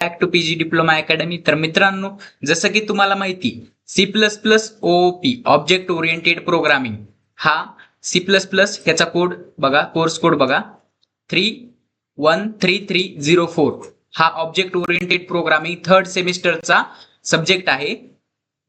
Back to PG diploma academy. तर मित्रांनो, जसं की तुम्हाला माहिती C++ OOP object oriented programming हा C++ ह्याचा कोड बघा, कोर्स कोड बघा 313304 हा ऑब्जेक्ट ओरिएंटेड प्रोग्रामिंग थर्ड सेमिस्टरचा सब्जेक्ट आहे.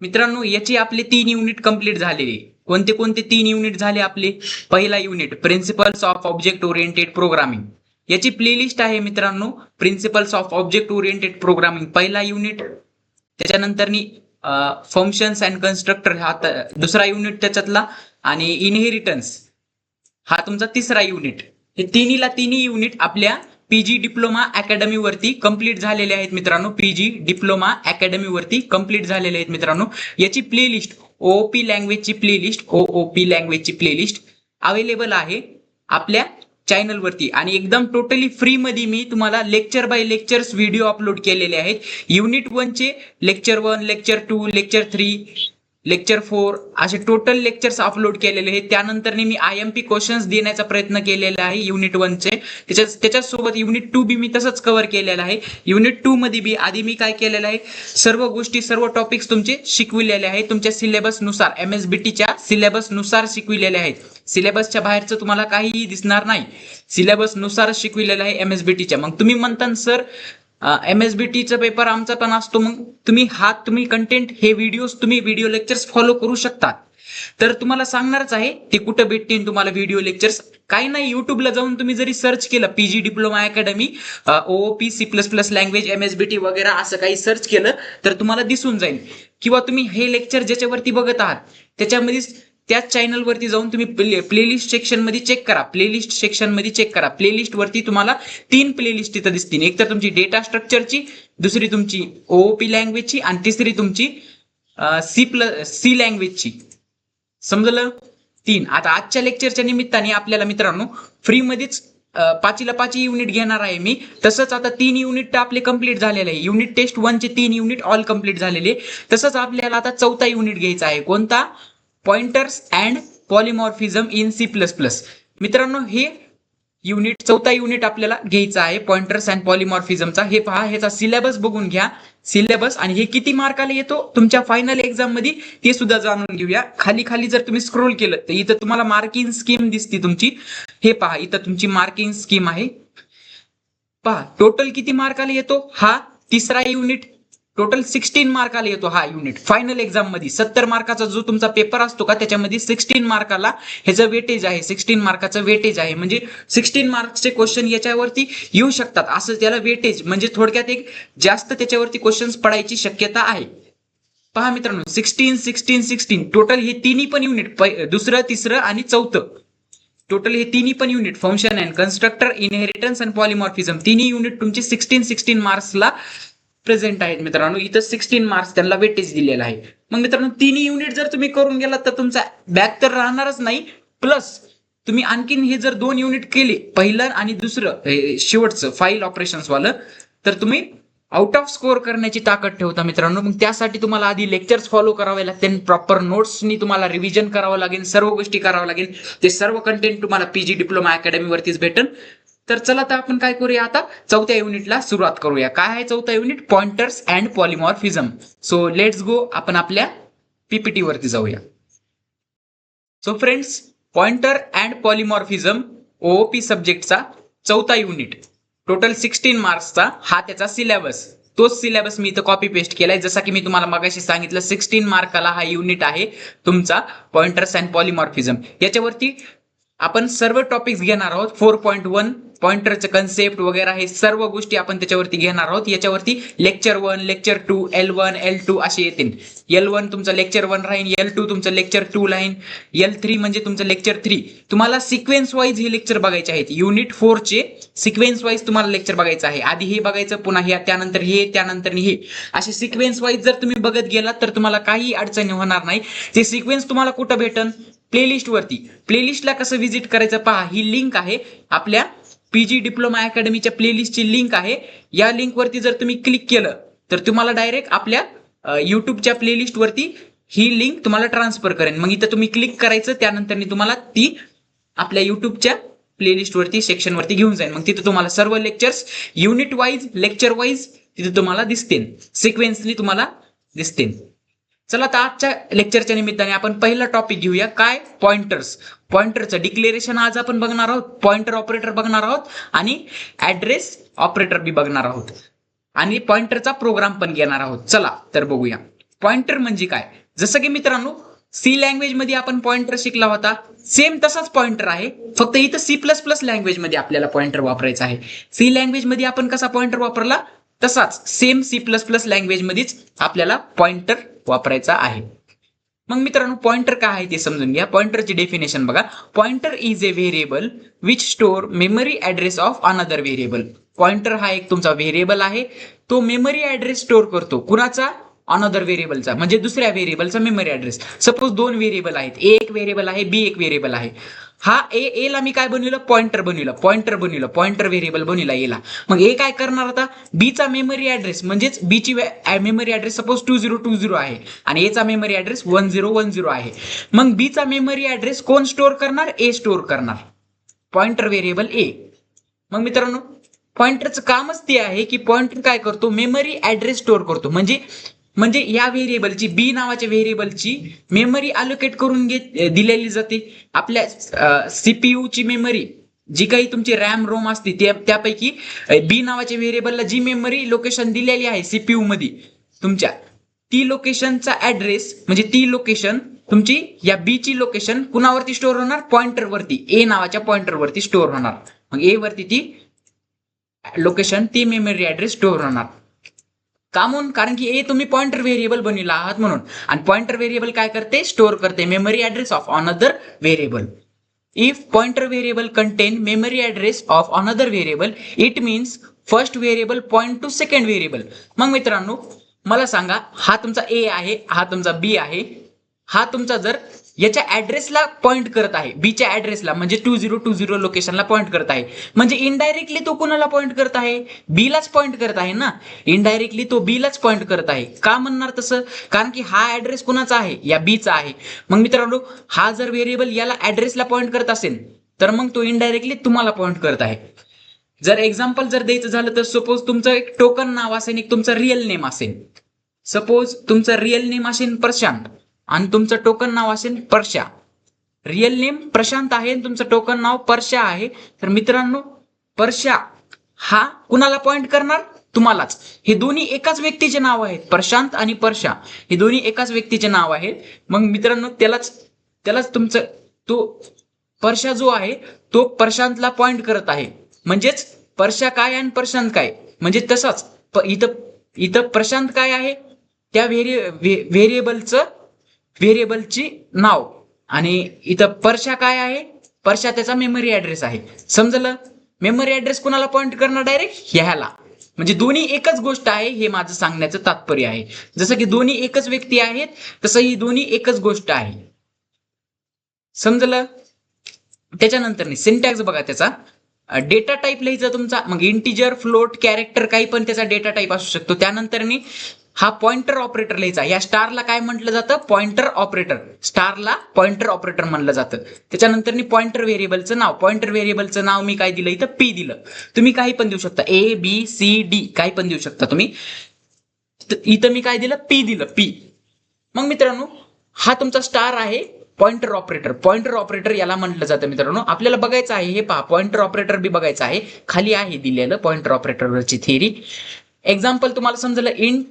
मित्रांनो, याची आपले 3 युनिट कंप्लीट झालेले. कोणते कोणते 3 युनिट झाले आपले? पहिला unit principles of object oriented programming, याची प्लेलिस्ट आहे मित्रांनो. Principles of object oriented programming पहिला युनिट. त्याच्यानंतर फंक्शन्स अँड कन्स्ट्रक्टर हा दुसरा युनिट त्याच्यातला, आणि इनहेरिटन्स हा तुमचा तिसरा युनिट. हे तिन्ही युनिट आपल्या पीजी डिप्लोमा अकॅडमी वरती कंप्लीट झालेले आहेत मित्रांनो. पीजी डिप्लोमा अकॅडमी वरती कंप्लीट झालेले आहेत मित्रांनो. याची प्लेलिस्ट ओओपी लँग्वेजची प्लेलिस्ट अवेलेबल आहे आपल्या चॅनल वरती, आणि एकदम टोटली फ्री मध्ये मी तुम्हाला lecture by lectures video upload केलेले आहेत. युनिट 1 चे लेक्चर 1, लेक्चर 2, लेक्चर 3, लेक्चर 4 असे टोटल लेक्चर्स अपलोड केलेले आहेत. त्यानंतर मी IMP क्वेश्चन्स देण्याचा प्रयत्न केलेला आहे युनिट 1 चे. त्याच्यासोबत युनिट 2 बी मी तसंच कव्हर केलेला आहे. युनिट 2 मध्ये बी आधी मी काय केलेलं आहे, सर्व गोष्टी सर्व टॉपिक्स तुमचे शिकविलेले आहेत. तुमच्या सिलेबस नुसार MSBTच्या सिलेबस नुसार शिकविलेले आहेत. सिलेबसच्या बाहेरचं तुम्हाला काहीही दिसणार नाही. सिलेबस नुसार शिकविलेलं आहे MSBTच्या. मग तुम्ही म्हणता सर MSBTचा पेपर आमचा पण असतो, मग तुम्ही कंटेंट हे व्हिडिओ लेक्चर्स फॉलो करू शकता. तर तुम्हाला सांगणारच आहे ते कुठं भेटतील तुम्हाला व्हिडिओ लेक्चर्स. काही नाही, युट्यूबला जाऊन तुम्ही जरी सर्च केलं PG diploma academy OOP C++ language MSBT वगैरे असं काही सर्च केलं तर तुम्हाला दिसून जाईल. किंवा तुम्ही हे लेक्चर ज्याच्यावरती बघत आहात त्याच्यामध्ये त्याच चॅनल वरती जाऊन तुम्ही प्लेलिस्ट सेक्शन मध्ये चेक करा. प्लेलिस्ट वरती तुम्हाला 3 प्लेलिस्ट तिथं दिसतील. एक तर तुमची डेटा स्ट्रक्चरची, दुसरी तुमची OOP लँग्वेजची, आणि तिसरी तुमची C लँग्वेजची. समजलं? 3. आता आजच्या लेक्चरच्या निमित्ताने आपल्याला मित्रांनो फ्री मध्येच 5ला 5 युनिट घेणार आहे मी. तसंच आता 3 युनिट आपले कंप्लीट झालेले आहे. युनिट टेस्ट 1 चे 3 युनिट ऑल कंप्लीट झालेले. तसंच आपल्याला आता 4था युनिट घ्यायचा आहे. कोणता? Pointers and polymorphism in C++. मित्रांनो, हे युनिट 4था युनिट आपल्याला घ्यायचा आहे पॉइंटर्स अँड पॉलिमॉर्फिझमचा. हे पहा, ह्याचा सिलेबस बघून घ्या. सिलेबस आणि हे किती मार्काला येतो तुमच्या फायनल एक्झाम मध्ये ते सुद्धा जाणून घेऊया. खाली जर तुम्ही स्क्रोल केलं तर इथं तुम्हाला मार्किंग स्कीम दिसते तुमची. हे पहा, इथं तुमची मार्किंग स्कीम आहे. पहा टोटल किती मार्काला येतो हा तिसरा युनिट. टोटल 16 मार्काला येतो हा युनिट फायनल एक्झाम मध्ये. 70 मार्काचा जो तुमचा पेपर असतो का त्याच्यामध्ये 16 मार्काला ह्याचं वेटेज आहे. 16 मार्काचं वेटेज आहे, म्हणजे 16 मार्क्सचे क्वेश्चन याच्यावरती येऊ शकतात असं त्याला वेटेज, म्हणजे थोडक्यात एक जास्त त्याच्यावरती क्वेश्चन्स पडायची शक्यता आहे. पहा मित्रांनो, 16 टोटल हे तिन्ही पण युनिट, दुसरं, तिसरं आणि चौथं, टोटल हे तिन्ही पण unit function and constructor, inheritance and polymorphism, तिन्ही युनिट तुमचे 16 मार्क्सला प्रेझेंट आहेत मित्रांनो. इथं 16 मार्क्स त्यांना वेटेज दिलेला आहे. मग मित्रांनो, तिन्ही युनिट जर तुम्ही करून गेलात तर तुमचा बॅक तर राहणारच नाही. प्लस तुम्ही आणखीन हे जर 2 युनिट केले, पहिलं आणि दुसरं शेवटचं फाईल ऑपरेशन्स वालं, तर तुम्ही आउट ऑफ स्कोअर करण्याची ताकद ठेवता मित्रांनो. मग त्यासाठी तुम्हाला आधी लेक्चर्स फॉलो करावे लागतील, प्रॉपर नोट्सनी तुम्हाला रिव्हिजन करावं लागेल, सर्व गोष्टी करावं लागेल. ते सर्व कंटेंट तुम्हाला पीजी डिप्लोमा अकॅडमी वरतीच भेटेल. तर चला तर आपण काय करूया, आता 4थ्या युनिटला सुरुवात करूया. काय आहे 4था unit? Pointers and polymorphism. So let's go, आपण आपल्या PPT वरती जाऊया. So friends, pointer and polymorphism OOP सब्जेक्टचा 4था युनिट, टोटल 16 मार्क्सचा हा त्याचा सिलेबस. तोच सिलेबस मी इथं कॉपी पेस्ट केलाय. जसा की मी तुम्हाला मगाशी सांगितलं, 16 मार्काला हा युनिट आहे तुमचा पॉइंटर्स अँड पॉलिमॉर्फिझम. याच्यावरती आपण सर्व टॉपिक्स घेणार आहोत. 4.1 पॉइंटरचे कन्सेप्ट वगैरे हे सर्व गोष्टी आपण त्याच्यावरती घेणार आहोत. याच्यावरती लेक्चर 1, लेक्चर 2, L1, L2 असे येतील. L1 तुमचं लेक्चर 1 राहील, L2 तुमचं लेक्चर 2 राहील, L3 म्हणजे तुमचं लेक्चर 3. तुम्हाला सिक्वेन्स वाईज हे लेक्चर बघायचे आहेत. युनिट 4 चे सिक्वेन्स वाईज तुम्हाला लेक्चर बघायचं आहे. आधी हे बघायचं, पुन्हा हे, त्यानंतर हे, त्यानंतर हे, असे सिक्वेन्स वाईज जर तुम्ही बघत गेलात तर तुम्हाला काही अडचणी होणार नाही. ते सिक्वेन्स तुम्हाला कुठं भेटन? प्लेलिस्ट वरती. प्लेलिस्टला कसं व्हिजिट करायचं पहा, ही लिंक आहे आपल्या पीजी डिप्लोमा अकॅडमीच्या प्लेलिस्टची लिंक आहे. या लिंक वरती जर तुम्ही क्लिक केलं तर तुम्हाला डायरेक्ट आपल्या युट्यूबच्या प्लेलिस्ट वरती ही लिंक तुम्हाला ट्रान्सफर करेन. मग इथं तुम्ही क्लिक करायचं, त्यानंतर तुम्हाला ती आपल्या युट्यूबच्या प्लेलिस्ट वरती सेक्शन वरती घेऊन जाईल. मग तिथे तुम्हाला सर्व lectures unit wise, lecture wise तिथे तुम्हाला दिसतील, सिक्वेन्सली तुम्हाला दिसतील. चला आता आजच्या लेक्चरच्या निमित्ताने आपण पहिला टॉपिक घेऊया, काय पॉइंटर्स. पॉइंटरचं डिक्लेरेशन आज आपण बघणार आहोत, पॉइंटर ऑपरेटर बघणार आहोत आणि ऍड्रेस ऑपरेटर बी बघणार आहोत आणि पॉइंटरचा प्रोग्राम पण घेणार आहोत. चला तर बघूया पॉइंटर म्हणजे काय. जसं की मित्रांनो सी लँग्वेज मध्ये आपण पॉइंटर शिकला होता, सेम तसाच पॉइंटर आहे, फक्त इथं C++ लँग्वेज मध्ये आपल्याला पॉइंटर वापरायचा आहे. सी लँग्वेज मध्ये आपण कसा पॉइंटर वापरला तसाच सेम C++ लँग्वेज मध्येच आपल्याला पॉइंटर वापरायचा आहे. मग मित्रांनो पॉइंटर काय आहे ते समजून घ्या. पॉइंटरची डेफिनेशन बघा. Pointer is a variable which store memory address of another variable. Pointer हा एक तुमचा व्हेरिएबल आहे, तो मेमरी ऍड्रेस स्टोअर करतो. कुणाचा? अनदर व्हेरिएबलचा, म्हणजे दुसऱ्या व्हेरिएबलचा मेमरी ऍड्रेस. सपोज दोन व्हेरिएबल आहेत, ए एक व्हेरिएबल आहे, बी एक व्हेरिएबल आहे. हा ए ला मी काय बनवलं? पॉइंटर बनवलं, पॉइंटर व्हेरिएबल बनवला एला. मग ए काय करणार आता? बी चा मेमरी ऍड्रेस म्हणजेच बी ची मेमरी ऍड्रेस सपोज 2020 आहे आणि ए चा मेमरी ऍड्रेस 1010 आहे. मग बी चा मेमरी ऍड्रेस कोण स्टोअर करणार? ए स्टोअर करणार, पॉइंटर व्हेरिएबल ए. मग मित्रांनो पॉइंटरचं कामच ते आहे की पॉइंटर काय करतो? मेमरी ऍड्रेस स्टोअर करतो. म्हणजे या व्हेरिएबलची, बी नावाच्या व्हेरिएबलची मेमरी अलोकेट करून दिलेली जाते. आपल्या सीपीयू ची मेमरी जी काही तुमची रॅम रोम असते त्यापैकी बी नावाच्या व्हेरिएबलला जी मेमरी लोकेशन दिलेली आहे सीपीयू मध्ये तुमच्या, ती लोकेशनचा ऍड्रेस म्हणजे ती लोकेशन तुमची या बी ची लोकेशन कुणावरती स्टोअर होणार? पॉइंटर वरती, ए नावाच्या पॉइंटर वरती स्टोअर होणार. मग ए वरती ती लोकेशन, ती मेमरी ऍड्रेस स्टोअर होणार. का म्हणून? कारण की ए तुम्ही पॉइंटर व्हेरिएबल बनविला आहात म्हणून. आणि पॉइंटर व्हेरिएबल काय करते? स्टोअर करते memory address of another variable. If pointer variable content memory address of another variable it means first variable point two second variable. मग मित्रांनो मला सांगा, हा तुमचा ए आहे, हा तुमचा बी आहे, हा तुमचा जर याच्या ऍड्रेसला पॉइंट करत आहे, बीच्या ऍड्रेसला म्हणजे 2020 लोकेशनला पॉइंट करत आहे, म्हणजे इनडायरेक्टली तो कुणाला पॉइंट करत आहे? बीलाच पॉइंट करत आहे ना. इनडायरेक्टली तो बीलाच पॉइंट करत आहे. का म्हणणार तसं? कारण की हा ऍड्रेस कुणाचा आहे? या बीचा आहे. मग मित्रांनो हा जर व्हेरिएबल याला ऍड्रेसला पॉइंट करत असेल तर मग तो इनडायरेक्टली तुम्हाला पॉइंट करत आहे. जर एक्झाम्पल जर द्यायचं झालं तर सपोज तुमचं एक टोकन नाव असेल, एक तुमचं रिअल नेम असेल. सपोज तुमचं रिअल नेम असेल प्रशांत आणि तुमचं टोकन नाव असेल परशा. रिअल नेम प्रशांत आहे आणि तुमचं टोकन नाव परशा आहे. तर मित्रांनो परशा हा कुणाला पॉइंट करणार? तुम्हालाच. हे दोन्ही एकाच व्यक्तीचे नाव आहेत, प्रशांत आणि परशा हे दोन्ही एकाच व्यक्तीचे नाव आहेत. मग मित्रांनो त्यालाच तुमचं तो परशा जो आहे तो प्रशांतला पॉइंट करत आहे. म्हणजेच परशा काय आणि प्रशांत काय, म्हणजे तसंच इथं प्रशांत काय आहे? त्या व्हेरिएबलची नाव, आणि इथं परशा काय आहे? परशा त्याचा मेमरी ऍड्रेस आहे. समजलं? मेमरी ऍड्रेस कुणाला पॉइंट करणार? डायरेक्ट ह्याला. म्हणजे दोन्ही एकच गोष्ट आहे, हे माझं सांगण्याचं तात्पर्य आहे. जसं की दोन्ही एकच व्यक्ती आहेत तसं ही दोन्ही एकच गोष्ट आहे. समजलं? त्याच्यानंतर सिंटॅक्स बघा त्याचा. डेटा टाईप लिहायचा तुमचा, मग इंटिजर, फ्लोट, कॅरेक्टर काही पण त्याचा डेटा टाईप असू शकतो. त्यानंतर हा पॉइंटर ऑपरेटर लिहायचा. या स्टारला काय म्हटलं जातं? Pointer operator. स्टारला पॉइंटर ऑपरेटर म्हणलं जातं. त्याच्यानंतर पॉइंटर व्हेरिएबलचं नाव. पॉइंटर व्हेरिएबलचं नाव मी काय दिलं? इथं पी दिलं. तुम्ही काही पण देऊ शकता, ए बी सी डी काही पण देऊ शकता तुम्ही. इथं मी काय दिलं? पी दिलं, पी. मग मित्रांनो हा तुमचा स्टार आहे, पॉइंटर ऑपरेटर. पॉइंटर ऑपरेटर याला म्हटलं जातं. मित्रांनो आपल्याला बघायचं आहे, हे पहा पॉइंटर ऑपरेटर बी बघायचं आहे. खाली आहे दिलेलं पॉइंटर ऑपरेटरवरची थिअरी. एक्झाम्पल तुम्हाला समजलं. इंट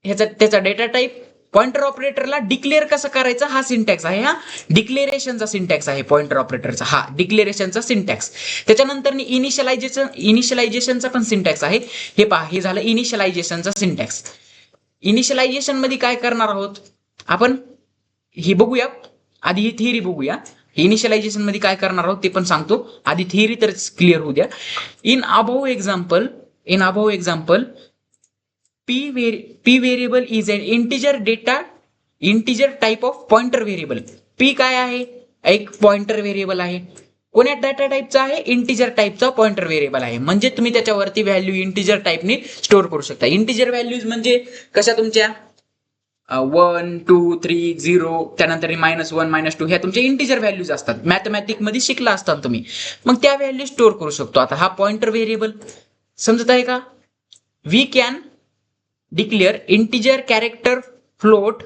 त्याचा डेटा टाईप. पॉइंटर ऑपरेटरला डिक्लेअर कसं करायचं हा सिंटॅक्स आहे. हा डिक्लेरेशनचा सिंटॅक्स आहे पॉइंटर ऑपरेटरचा, हा डिक्लेरेशनचा सिंटॅक्स. त्याच्यानंतर इनिशियलायझेशनचा पण सिंटॅक्स आहे. हे पहा, हे झालं इनिशियलायझेशनचा सिंटॅक्स. इनिशियलायझेशन मध्ये काय करणार आहोत आपण ही बघूया. आधी ही थिअरी बघूया. इनिशियलायझेशन मध्ये काय करणार आहोत ते पण सांगतो. आधी थिअरी तर क्लिअर होऊ द्या. In above example P variable is an integer type of pointer variable. P काय आहे? एक पॉइंटर व्हेरिएबल आहे. कोण्या डाटा टाईपचा आहे? इंटिजर टाईपचा पॉइंटर व्हेरिएबल आहे. म्हणजे तुम्ही त्याच्यावरती व्हॅल्यू इंटिजर टाईपने स्टोअर करू शकता. इंटिजर व्हॅल्यूज म्हणजे कशा? तुमच्या 1 2 3 0 त्यानंतर -1 -2 ह्या तुमच्या इंटिजर व्हॅल्यूज असतात. मॅथमॅटिक मध्ये शिकला असतात तुम्ही. मग त्या व्हॅल्यू स्टोअर करू शकतो. आता हा पॉइंटर व्हेरिएबल समजत आहे का? We can declare integer character float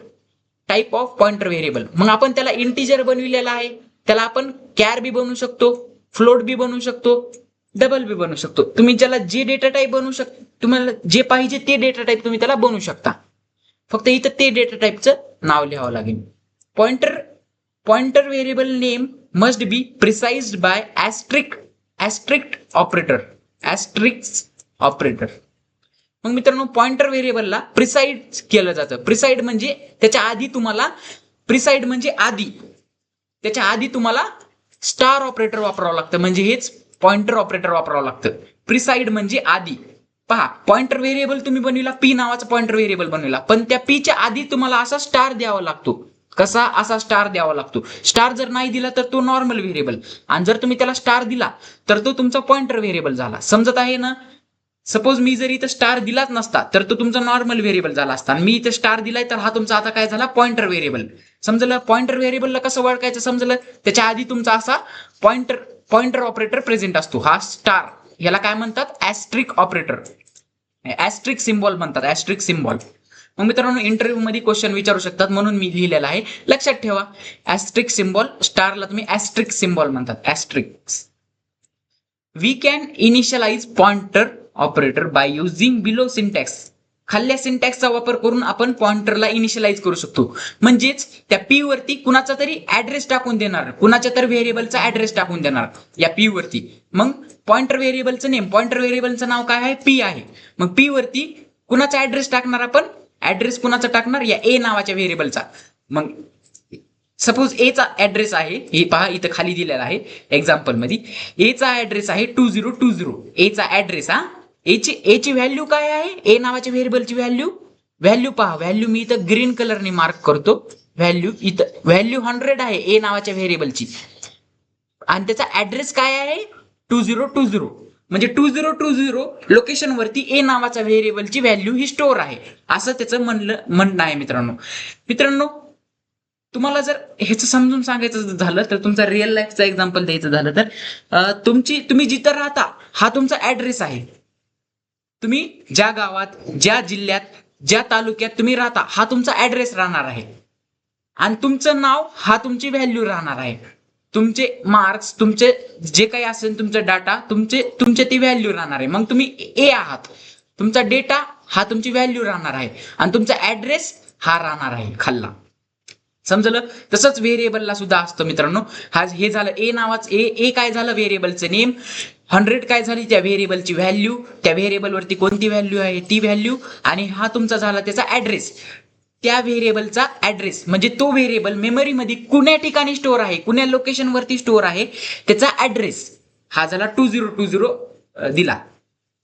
type of pointer variable. मग आपण त्याला इंटिजर बनविलेला आहे, त्याला आपण कॅर बी बनवू शकतो, फ्लोट बी बनवू शकतो, डबल बी बनवू शकतो. तुम्ही ज्याला जे डेटा टाईप बनवू शकता, तुम्हाला जे पाहिजे ते डेटा टाईप तुम्ही त्याला बनवू शकता. फक्त इथं ते डेटा टाईपचं नाव लिहावं लागेल. Pointer variable name must be preceded by asterisk operator. मग मित्रांनो पॉइंटर व्हेरिएबलला प्रिसाइड केलं जातं. प्रिसाइड म्हणजे त्याच्या आधी तुम्हाला त्याच्या आधी तुम्हाला स्टार ऑपरेटर वापरावं लागतं, म्हणजे हेच पॉइंटर ऑपरेटर वापरावं लागतं. प्रिसाइड म्हणजे आधी. पहा, पॉइंटर व्हेरिएबल तुम्ही बनविला, पी नावाचा पॉइंटर व्हेरिएबल बनविला, पण त्या पीच्या आधी तुम्हाला असा स्टार द्यावा लागतो. कसा? असा स्टार द्यावा लागतो. स्टार जर नाही दिला तर तो नॉर्मल व्हेरिएबल, आणि जर तुम्ही त्याला स्टार दिला तर तो तुमचा पॉइंटर व्हेरिएबल झाला. समजत आहे ना? सपोज मी जर इथं स्टार दिलाच नसता तर तो तुमचा नॉर्मल व्हेरिएबल झाला असता, आणि मी इथं स्टार दिलाय तर हा तुमचा आता काय झाला? Pointer variable. समजलं? पॉइंटर व्हेरिएबलला कसं ओळखायचं समजलं? त्याच्या आधी तुमचा असा पॉइंटर ऑपरेटर प्रेझेंट असतो, हा स्टार. याला काय म्हणतात? ऍस्ट्रिक ऑपरेटर, ऍस्ट्रिक सिम्बॉल म्हणतात, ऍस्ट्रिक सिम्बॉल. मग मित्रांनो इंटरव्ह्यू मध्ये क्वेश्चन विचारू शकतात, म्हणून मी लिहिलेला आहे, लक्षात ठेवा. ऍस्ट्रिक सिम्बॉल, स्टारला तुम्ही ऍस्ट्रिक सिम्बॉल म्हणतात, asterisk. We can initialize pointer operator by using below syntax. खाल्ल्या सिंटॅक्सचा वापर करून आपण पॉइंटरला इनिशियलाइज करू शकतो. म्हणजेच त्या पी वरती कुणाचा तरी ऍड्रेस टाकून देणार, कुणाच्या तर व्हेरिएबलचा ऍड्रेस टाकून देणार या पी वरती. मग पॉइंटर व्हेरिएबलचं नेम, पॉइंटर व्हेरिएबलचं नाव काय आहे? पी आहे. मग पी वरती कुणाचा ऍड्रेस टाकणार आपण? ऍड्रेस कुणाचा टाकणार? या ए नावाच्या व्हेरिएबलचा. मग सपोज एचा ऍड्रेस आहे, हे पहा इथं खाली दिलेला आहे एक्झाम्पल मध्ये, एचा ऍड्रेस आहे 2020. एचा ऍड्रेस, हा एची व्हॅल्यू काय आहे? ए नावाच्या व्हेरिएबलची व्हॅल्यू पहा, व्हॅल्यू मी इथं ग्रीन कलरने मार्क करतो. व्हॅल्यू इथं व्हॅल्यू 100 आहे ए नावाच्या व्हेरिएबलची, आणि त्याचा ऍड्रेस काय आहे? 2020. म्हणजे 2020 लोकेशन वरती ए नावाच्या व्हेरिएबलची व्हॅल्यू ही स्टोअर आहे, असं त्याचं म्हणणं आहे. मित्रांनो तुम्हाला जर ह्याचं समजून सांगायचं झालं तर, तुमचा रिअल लाईफचा एक्झाम्पल द्यायचं झालं तर, तुम्ही जिथं राहता हा तुमचा ऍड्रेस आहे. तुम्ही ज्या गावात, ज्या जिल्ह्यात, ज्या तालुक्यात तुम्ही राहता हा तुमचा ऍड्रेस राहणार आहे, आणि तुमचं नाव हा तुमची व्हॅल्यू राहणार आहे. तुमचे मार्क्स, तुमचे जे काही असेल तुमचं डाटा, तुमचे ती व्हॅल्यू राहणार आहे. मग तुम्ही ए आहात, तुमचा डेटा हा तुमची व्हॅल्यू राहणार आहे, आणि तुमचा ऍड्रेस हा राहणार आहे खाल्ला. समजलं? तसंच व्हेरिएबलला सुद्धा असतं मित्रांनो. हे झालं ए नावाचं, ए काय झालं? व्हेरिएबलचं नेम. 100 काय झाली? त्या व्हेरिएबलची व्हॅल्यू, त्या व्हेरिएबलवरती कोणती व्हॅल्यू आहे ती व्हॅल्यू, आणि हा तुमचा झाला त्याचा ऍड्रेस. त्या व्हेरिएबलचा ऍड्रेस म्हणजे तो व्हेरिएबल मेमरीमध्ये कुण्या ठिकाणी स्टोअर आहे, कुण्या लोकेशन वरती स्टोअर आहे, त्याचा ऍड्रेस हा झाला 2020 दिला.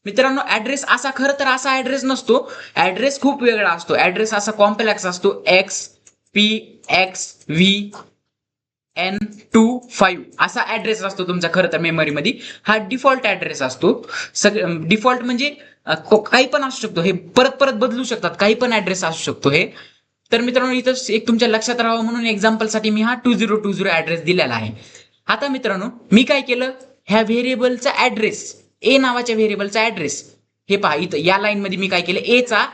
मित्रांनो ऍड्रेस असा, खरं तर असा ऍड्रेस नसतो, ऍड्रेस खूप वेगळा असतो. ऍड्रेस असा कॉम्प्लेक्स असतो, XPXVN25 असा ऍड्रेस असतो तुमचा खरं तर मेमरीमध्ये. हा डिफॉल्ट ऍड्रेस असतो. डिफॉल्ट म्हणजे काही पण असू शकतो, हे परत परत बदलू शकतात, काही पण ऍड्रेस असू शकतो हे. तर मित्रांनो इथं एक तुमच्या लक्षात राहावं म्हणून एक्झाम्पल साठी मी हा 2020 ऍड्रेस दिलेला आहे. आता मित्रांनो मी काय केलं, ह्या व्हेरिएबलचा ऍड्रेस, ए नावाच्या व्हेरिएबलचा ऍड्रेस, हे पहा इथं या लाईन मध्ये मी काय केलं, एचा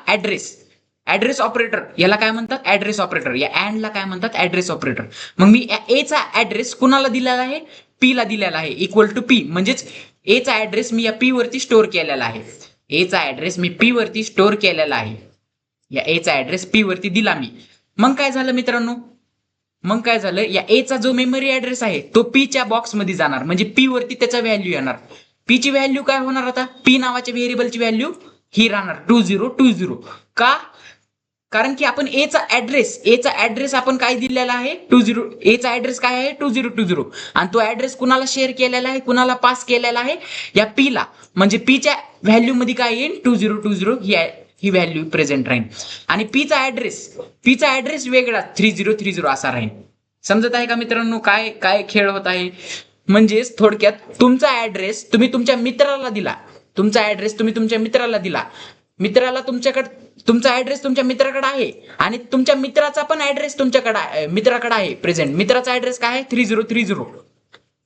ऍड्रेस ऑपरेटर, याला काय म्हणतात? Address operator. या अँडला काय म्हणतात? Address operator. मग मी एचा ऍड्रेस कुणाला दिलेला आहे? पी ला दिलेला आहे, इक्वल टू पी. म्हणजेच एचा ऍड्रेस मी या पी वरती स्टोअर केलेला आहे. एचा ऍड्रेस मी पी वरती स्टोअर केलेला आहे. या एचा ऍड्रेस पी वरती दिला मी. मग काय झालं मित्रांनो? मग काय झालं, या एचा जो मेमरी ऍड्रेस आहे तो पी च्या बॉक्स मध्ये जाणार, म्हणजे पी वरती त्याचा व्हॅल्यू येणार. पी ची व्हॅल्यू काय होणार? आता पी नावाच्या व्हेरिएबलची व्हॅल्यू ही राहणार 2020. का? कारण की आपण एचा ऍड्रेस आपण काय दिलेला आहे? 20. एचा ऍड्रेस काय आहे? 2020. आणि तो ऍड्रेस कुणाला शेअर केलेला आहे, कुणाला पास केलेला आहे? या पी ला. म्हणजे पी च्या व्हॅल्यू मध्ये काय येईल? 2020 ही व्हॅल्यू प्रेझेंट राहील. आणि पीचा ऍड्रेस वेगळा 3030 असा राहील. समजत आहे का मित्रांनो काय काय खेळ होत आहे? म्हणजेच थोडक्यात तुमचा ऍड्रेस तुम्ही तुमच्या मित्राला दिला, मित्राला तुमचा ऍड्रेस तुमच्या मित्राकडे आहे, आणि तुमच्या मित्राचा पण ऍड्रेस मित्राकडे आहे प्रेझेंट. मित्राचा ऍड्रेस काय आहे? 3030.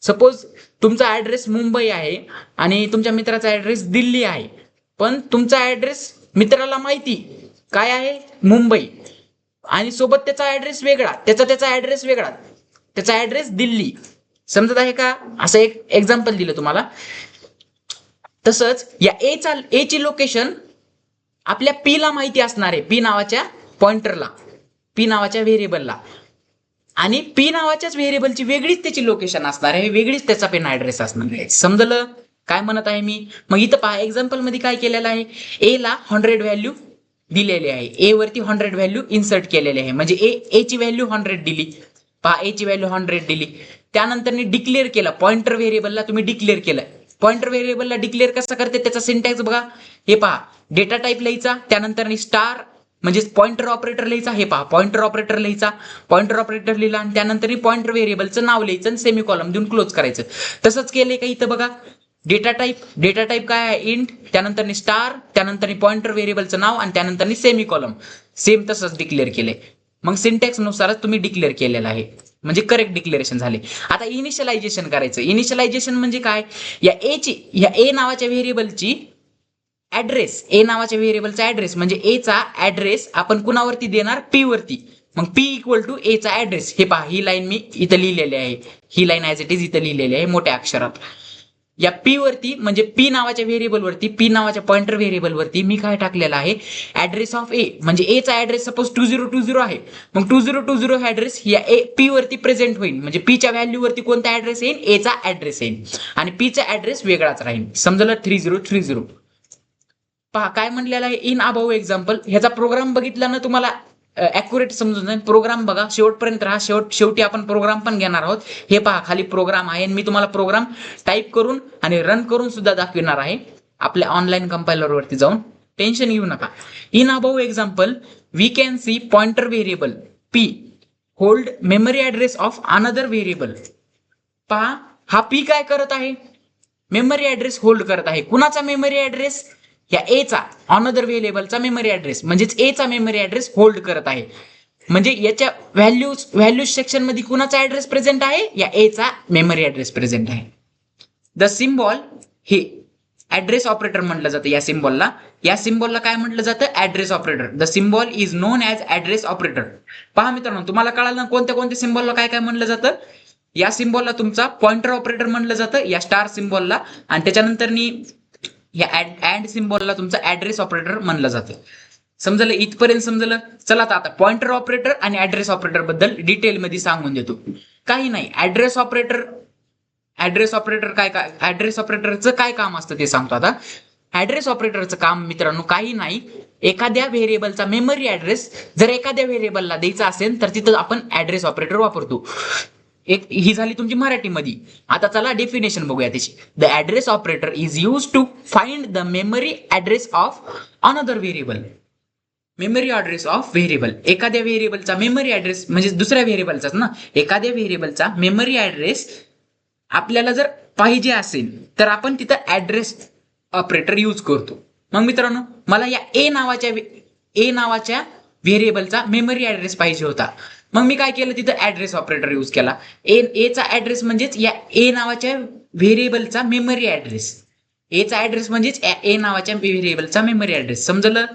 सपोज तुमचा ऍड्रेस मुंबई आहे आणि तुमच्या मित्राचा ऍड्रेस दिल्ली आहे, पण तुमचा ऍड्रेस मित्राला माहिती काय आहे, मुंबई, आणि सोबत त्याचा ऍड्रेस वेगळा, त्याचा ऍड्रेस वेगळा, त्याचा ऍड्रेस दिल्ली. समजत आहे का? असं एक एक्झाम्पल दिलं तुम्हाला. तसंच या ए ची लोकेशन आपल्या पी ला माहिती असणार आहे, पी नावाच्या पॉइंटरला, पी नावाच्या व्हेरिएबलला, आणि पी नावाच्याच व्हेरिएबलची वेगळीच त्याची लोकेशन असणार आहे, वेगळीच त्याचा पिन ऍड्रेस असणार आहे. समजलं काय म्हणत आहे मी? मग इथं पहा एक्झाम्पल मध्ये काय केलेलं आहे, ए ला 100 व्हॅल्यू दिलेली आहे, ए वरती 100 व्हॅल्यू इन्सर्ट केलेली आहे, म्हणजे ए ची व्हॅल्यू 100 दिली. पहा ए ची व्हॅल्यू 100 दिली. त्यानंतर डिक्लेअर केलं, पॉइंटर व्हेरिएबलला तुम्ही डिक्लेअर केलं. पॉइंटर व्हेरिएबलला डिक्लेअर कसं करते त्याचा सिंटॅक्स बघा. हे पहा, डेटा टाईप लिहायचा, त्यानंतर स्टार म्हणजे पॉइंटर ऑपरेटर लिहायचा. हे पहा, पॉइंटर ऑपरेटर लिहायचा, पॉइंटर ऑपरेटर लिहिला, आणि त्यानंतर पॉइंटर व्हेरिएबलचं नाव लिहायचं आणि सेमी कॉलम देऊन क्लोज करायचं. तसंच केलंय का इथं बघा. डेटा टाईप काय आहे, इंट, त्यानंतर स्टार, त्यानंतर पॉइंटर व्हेरिएबलचं नाव, आणि त्यानंतर सेमी कॉलम, सेम तसंच डिक्लेअर केलंय. मग सिंटॅक्स नुसारच तुम्ही डिक्लेअर केलेलं आहे, म्हणजे करेक्ट डिक्लेरेशन झाले. आता इनिशियलायझेशन करायचं. इनिशियलायझेशन म्हणजे काय, या ए नावाच्या व्हेरिएबलची ऍड्रेस, ए नावाच्या व्हेरिएबलचा ऍड्रेस म्हणजे ए चा ऍड्रेस आपण कुणावरती देणार, पी वरती. मग पी इक्वल टू ए चा ऍड्रेस. हे पहा, ही लाईन मी इथं लिहिलेली आहे, ही लाईन ऍज इट इज इथं लिहिलेली आहे मोठ्या अक्षरात. या पी वरती म्हणजे पी नावाच्या व्हेरिएबल वरती, पी नावाच्या पॉइंटर व्हेरिएबल वरती मी काय टाकलेलं आहे, ऍड्रेस ऑफ ए, म्हणजे ए चा ऍड्रेस सपोज 2020 आहे, मग 2020 ऍड्रेस या ए पी वरती प्रेझेंट होईल, म्हणजे पी च्या व्हॅल्यू वरती कोणता ऍड्रेस येईल, ए चा ऍड्रेस येईल, आणि पी चा ऍड्रेस वेगळाच राहील. समजलं, 3030. पहा काय म्हणलेलं आहे, इन अबाव एक्झाम्पल. ह्याचा प्रोग्राम बघितला ना तुम्हाला ऍक्युरेट समजून जाईल. प्रोग्राम बघा, शेवटपर्यंत राहा, शेवटी आपण प्रोग्राम पण घेणार आहोत. हे पहा, खाली प्रोग्राम आहे, मी तुम्हाला प्रोग्राम टाईप करून आणि रन करून सुद्धा दाखविणार आहे आपल्या ऑनलाईन कंपायलर वरती जाऊन. टेन्शन घेऊ नका. In above example we can see pointer variable P hold memory address of another variable. पहा, हा पी काय करत आहे, मेमरी ऍड्रेस होल्ड करत आहे. कुणाचा मेमरी ऍड्रेस, या ए चा, अनदर व्हेरिएबलचा मेमरी ऍड्रेस, म्हणजेच ए चा मेमरी ऍड्रेस होल्ड करत आहे. म्हणजे याच्या व्हॅल्यूज सेक्शन मध्ये कुणाचा ऍड्रेस प्रेझेंट आहे, या ए चा मेमरी ऍड्रेस प्रेझेंट आहे. द सिम्बॉल, हे ऍड्रेस ऑपरेटर म्हटलं जातं या सिम्बॉलला. या सिम्बॉलला काय म्हटलं जातं, address operator. The symbol is non as address operator. पहा मित्रांनो, तुम्हाला कळालं ना कोणत्या सिम्बॉलला काय काय म्हणलं जातं. या सिम्बॉलला तुमचा पॉइंटर ऑपरेटर म्हणलं जातं, या स्टार सिम्बॉलला, आणि त्याच्यानंतर या अँड सिम्बॉलला तुमचा ऍड्रेस ऑपरेटर म्हणलं जातं. समजलं, इथपर्यंत समजलं. चला आता पॉइंटर ऑपरेटर आणि ऍड्रेस ऑपरेटर बद्दल डिटेल मध्ये सांगून देतो. काही नाही, ऍड्रेस ऑपरेटर ऍड्रेस ऑपरेटरचं काय काम असतं ते सांगतो आता. ऍड्रेस ऑपरेटरचं काम मित्रांनो काही नाही, एखाद्या व्हेरिएबलचा मेमरी ऍड्रेस जर एखाद्या व्हेरिएबलला द्यायचा असेल तर तिथं आपण ऍड्रेस ऑपरेटर वापरतो. एक ही झाली तुमची मराठीमध्ये. आता चला डेफिनेशन बघूया त्याची. The address operator is use to find the memory address of another variable. Memory address of variable, एखाद्या व्हेरिएबलचा मेमरी ऍड्रेस म्हणजे दुसऱ्या व्हेरिएबलचाच ना, एखाद्या व्हेरिएबलचा मेमरी ऍड्रेस आपल्याला जर पाहिजे असेल तर आपण तिथं ऍड्रेस ऑपरेटर यूज करतो. मग मित्रांनो, मला या ए नावाच्या व्हेरिएबलचा मेमरी ऍड्रेस पाहिजे होता. मग मी काय केलं, तिथं ऍड्रेस ऑपरेटर यूज केला. ए चा ऍड्रेस म्हणजेच या ए नावाच्या व्हेरिएबलचा मेमरी ऍड्रेस. ए चा ऍड्रेस म्हणजेच ए नावाच्या व्हेरिएबलचा मेमरी ऍड्रेस. समजलं.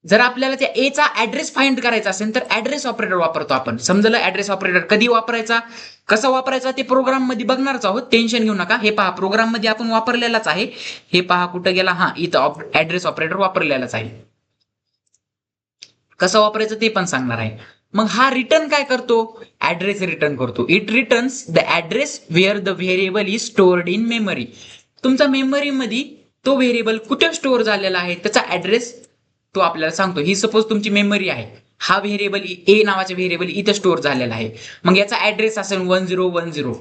जर आपल्याला त्या ए चा ऍड्रेस फाइंड करायचा असेल तर ऍड्रेस ऑपरेटर वापरतो आपण. समजलं. ऍड्रेस ऑपरेटर कधी वापरायचा, कसा वापरायचा ते प्रोग्राम मध्ये बघणारच आहोत, टेन्शन घेऊ नका. हे पहा, प्रोग्राम मध्ये आपण वापरलेलाच आहे. हे पहा कुठं गेला, हा इथं ऍड्रेस ऑपरेटर वापरलेलाच आहे. कसं वापरायचं ते पण सांगणार आहे. मग हा रिटर्न काय करतो, ऍड्रेस रिटर्न करतो. It returns the address where the variable is stored in memory. तुमचा मेमरी मध्ये तो व्हेरिएबल कुठे स्टोअर झालेला आहे त्याचा ऍड्रेस तो आपल्याला सांगतो. ही सपोज तुमची मेमरी आहे, हा व्हेरिएबल ए नावाचा व्हेरिएबल इथं स्टोअर झालेला आहे. मग याचा ऍड्रेस असेल 1010.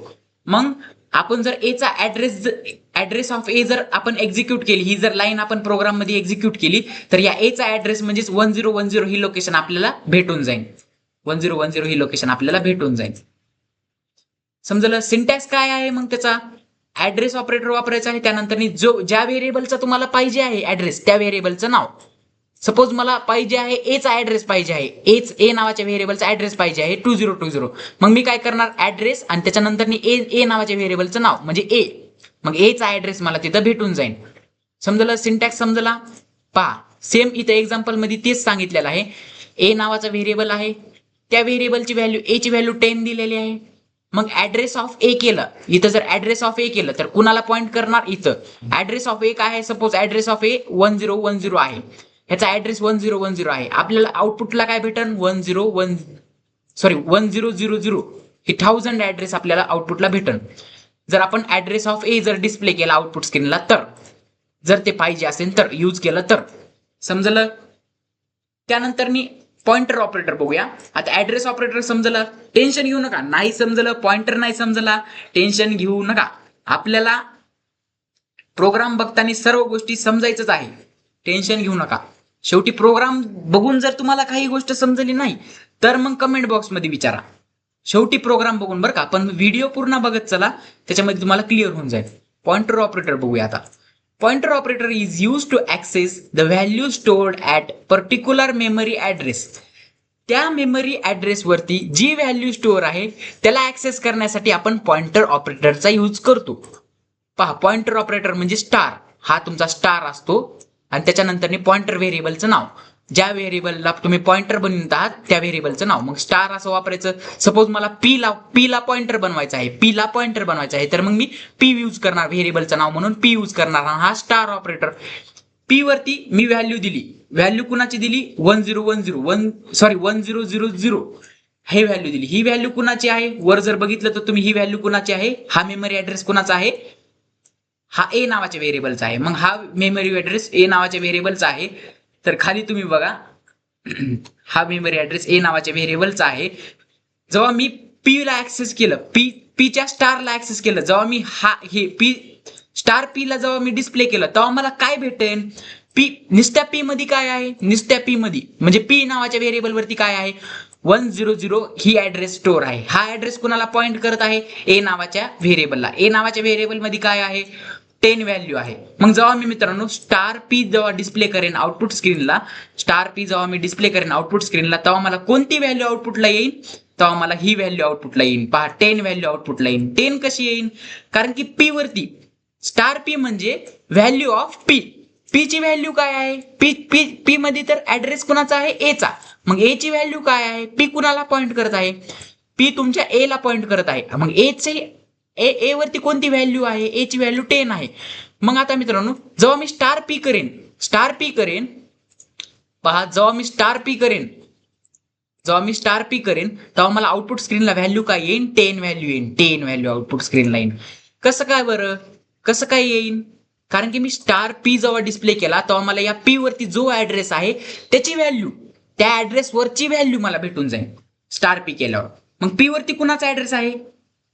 मग आपण जर एचा ऍड्रेस ऑफ ए जर आपण एक्झिक्यूट केली, ही जर लाईन आपण प्रोग्राम मध्ये एक्झिक्यूट केली तर या एचा ऍड्रेस म्हणजेच 1010 ही लोकेशन आपल्याला भेटून जाईल. 1010 ही लोकेशन आपल्याला भेटून जाईल. समजलं. सिंटॅक्स काय आहे मग त्याचा, ऍड्रेस ऑपरेटर वापरायचा आहे. त्यानंतर ज्या व्हेरिएबलचा तुम्हाला पाहिजे आहे ऍड्रेस, त्या व्हेरिएबलचं नाव. सपोज मला पाहिजे आहे एचा ऍड्रेस पाहिजे आहे, ए नावाच्या व्हेरिएबलचा ऍड्रेस पाहिजे आहे 2020. मग मी काय करणार, ऍड्रेस आणि त्याच्यानंतर ए नावाच्या व्हेरिएबलचं नाव म्हणजे ए. मग एचा ऍड्रेस मला तिथं भेटून जाईल. समजलं. सिंटॅक्स समजला. पहा, सेम इथे एक्झाम्पल मध्ये तेच सांगितलेलं आहे. ए नावाचा व्हेरिएबल आहे, त्या व्हेरिएबलची व्हॅल्यू ए ची व्हॅल्यू 10 दिलेली आहे. मग ऍड्रेस ऑफ ए केलं, इथं जर ऍड्रेस ऑफ ए केलं तर कुणाला पॉईंट करणार, इथं ऍड्रेस ऑफ ए काय आहे, सपोज ऍड्रेस ऑफ ए 1010 आहे, ह्याचा ऍड्रेस 1010 आहे. आपल्याला आउटपुटला काय भेटन 1000 हे 1000 ऍड्रेस आपल्याला आउटपुटला भेटन. जर आपण ऍड्रेस ऑफ ए जर डिस्प्ले केला आउटपुट स्क्रीनला, तर जर ते पाहिजे असेल तर यूज केलं तर. समजलं. त्यानंतर पॉइंटर ऑपरेटर बघूया. आता ऍड्रेस ऑपरेटर समजलं, टेन्शन घेऊ नका. नाही समजलं, पॉइंटर नाही समजला, टेन्शन घेऊ नका. आपल्याला प्रोग्राम बघताना सर्व गोष्टी समजायचंच आहे, टेन्शन घेऊ नका. शेवटी प्रोग्राम बघून जर तुम्हाला काही गोष्ट समजली नाही तर मग कमेंट बॉक्समध्ये विचारा. शेवटी प्रोग्राम बघून बरं का, पण व्हिडिओ पूर्ण बघत चला, त्याच्यामध्ये तुम्हाला क्लिअर होऊन जाईल. पॉइंटर ऑपरेटर बघूया आता. Pointer operator is used to access the value stored at particular memory address. त्या मेमरी ऍड्रेस वरती जी व्हॅल्यू स्टोअर आहे त्याला ऍक्सेस करण्यासाठी आपण पॉइंटर ऑपरेटरचा यूज करतो. पहा, पॉइंटर ऑपरेटर म्हणजे स्टार, हा तुमचा स्टार असतो आणि त्याच्यानंतर पॉइंटर व्हेरिएबलचं नाव, ज्या व्हेरिएबलला तुम्ही पॉइंटर बनवत आहात त्या व्हेरिएबलचं नाव. मग स्टार असं वापरायचं. सपोज मला पी ला पॉइंटर बनवायचं आहे, पी ला पॉइंटर बनवायचं आहे, तर मग मी पी यूज करणार, व्हेरिएबलचं नाव म्हणून पी यूज करणार. हा स्टार ऑपरेटर. पी वरती मी व्हॅल्यू दिली, व्हॅल्यू कुणाची दिली 1000 हे व्हॅल्यू दिली. ही व्हॅल्यू कुणाची आहे, वर जर बघितलं तर तुम्ही ही व्हॅल्यू कुणाची आहे, हा मेमरी ऍड्रेस कुणाचा आहे, हा ए नावाच्या व्हेरिएबलचा आहे. मग हा मेमरी ऍड्रेस ए नावाच्या व्हेरिएबलचा आहे. तर खाली तुम्ही बघा, हा मेमरी ऍड्रेस ए नावाच्या व्हेरिएबलचा आहे. जेव्हा मी पी ला ऍक्सेस केलं, पीच्या स्टारला ऍक्सेस केलं, जेव्हा मी हे पी स्टार पी ला जेव्हा मी डिस्प्ले केलं तेव्हा मला काय भेटेल, पी निस्त्या पी मध्ये काय आहे, निस्त्या पी मध्ये म्हणजे पी नावाच्या व्हेरिएबल वरती काय आहे 100 ही ऍड्रेस स्टोअर आहे. हा ऍड्रेस कुणाला पॉइंट करत आहे, ए नावाच्या व्हेरिएबलला. ए नावाच्या व्हेरिएबल मध्ये काय आहे 10 व्हॅल्यू आहे. मग जेव्हा मी मित्रांनो स्टार पी जेव्हा डिस्प्ले करेन आउटपुट स्क्रीनला, स्टार पी जेव्हा मी डिस्प्ले करेन आउटपुट स्क्रीनला, तेव्हा मला कोणती व्हॅल्यू आउटपुटला येईल, तेव्हा मला ही व्हॅल्यू आउटपुटला येईल. पहा, 10 व्हॅल्यू आउटपुटला येईल. 10 कशी येईल, कारण की पी वरती स्टार पी म्हणजे व्हॅल्यू ऑफ पी. पी ची व्हॅल्यू काय आहे, पी मध्ये तर ऍड्रेस कुणाचा आहे, ए चा. मग ए ची व्हॅल्यू काय आहे, पी कुणाला पॉइंट करत आहे, पी तुमच्या ए ला पॉइंट करत आहे. मग ए वरती कोणती व्हॅल्यू आहे, ए ची व्हॅल्यू 10 आहे. मग आता मित्रांनो जेव्हा मी स्टार पी करेन, पहा, जेव्हा मी स्टार पी करेन तेव्हा मला आउटपुट स्क्रीनला व्हॅल्यू काय येईल, 10 व्हॅल्यू येईल. 10 व्हॅल्यू आउटपुट स्क्रीनला येईल. कसं काय बरं, कसं काय येईल, कारण की मी स्टार पी जेव्हा डिस्प्ले केला तेव्हा मला या पी वरती जो ऍड्रेस आहे त्याची व्हॅल्यू, त्या ऍड्रेस वरची व्हॅल्यू मला भेटून जाईल स्टार पी केल्यावर. मग पी वरती कुणाचा ऍड्रेस आहे,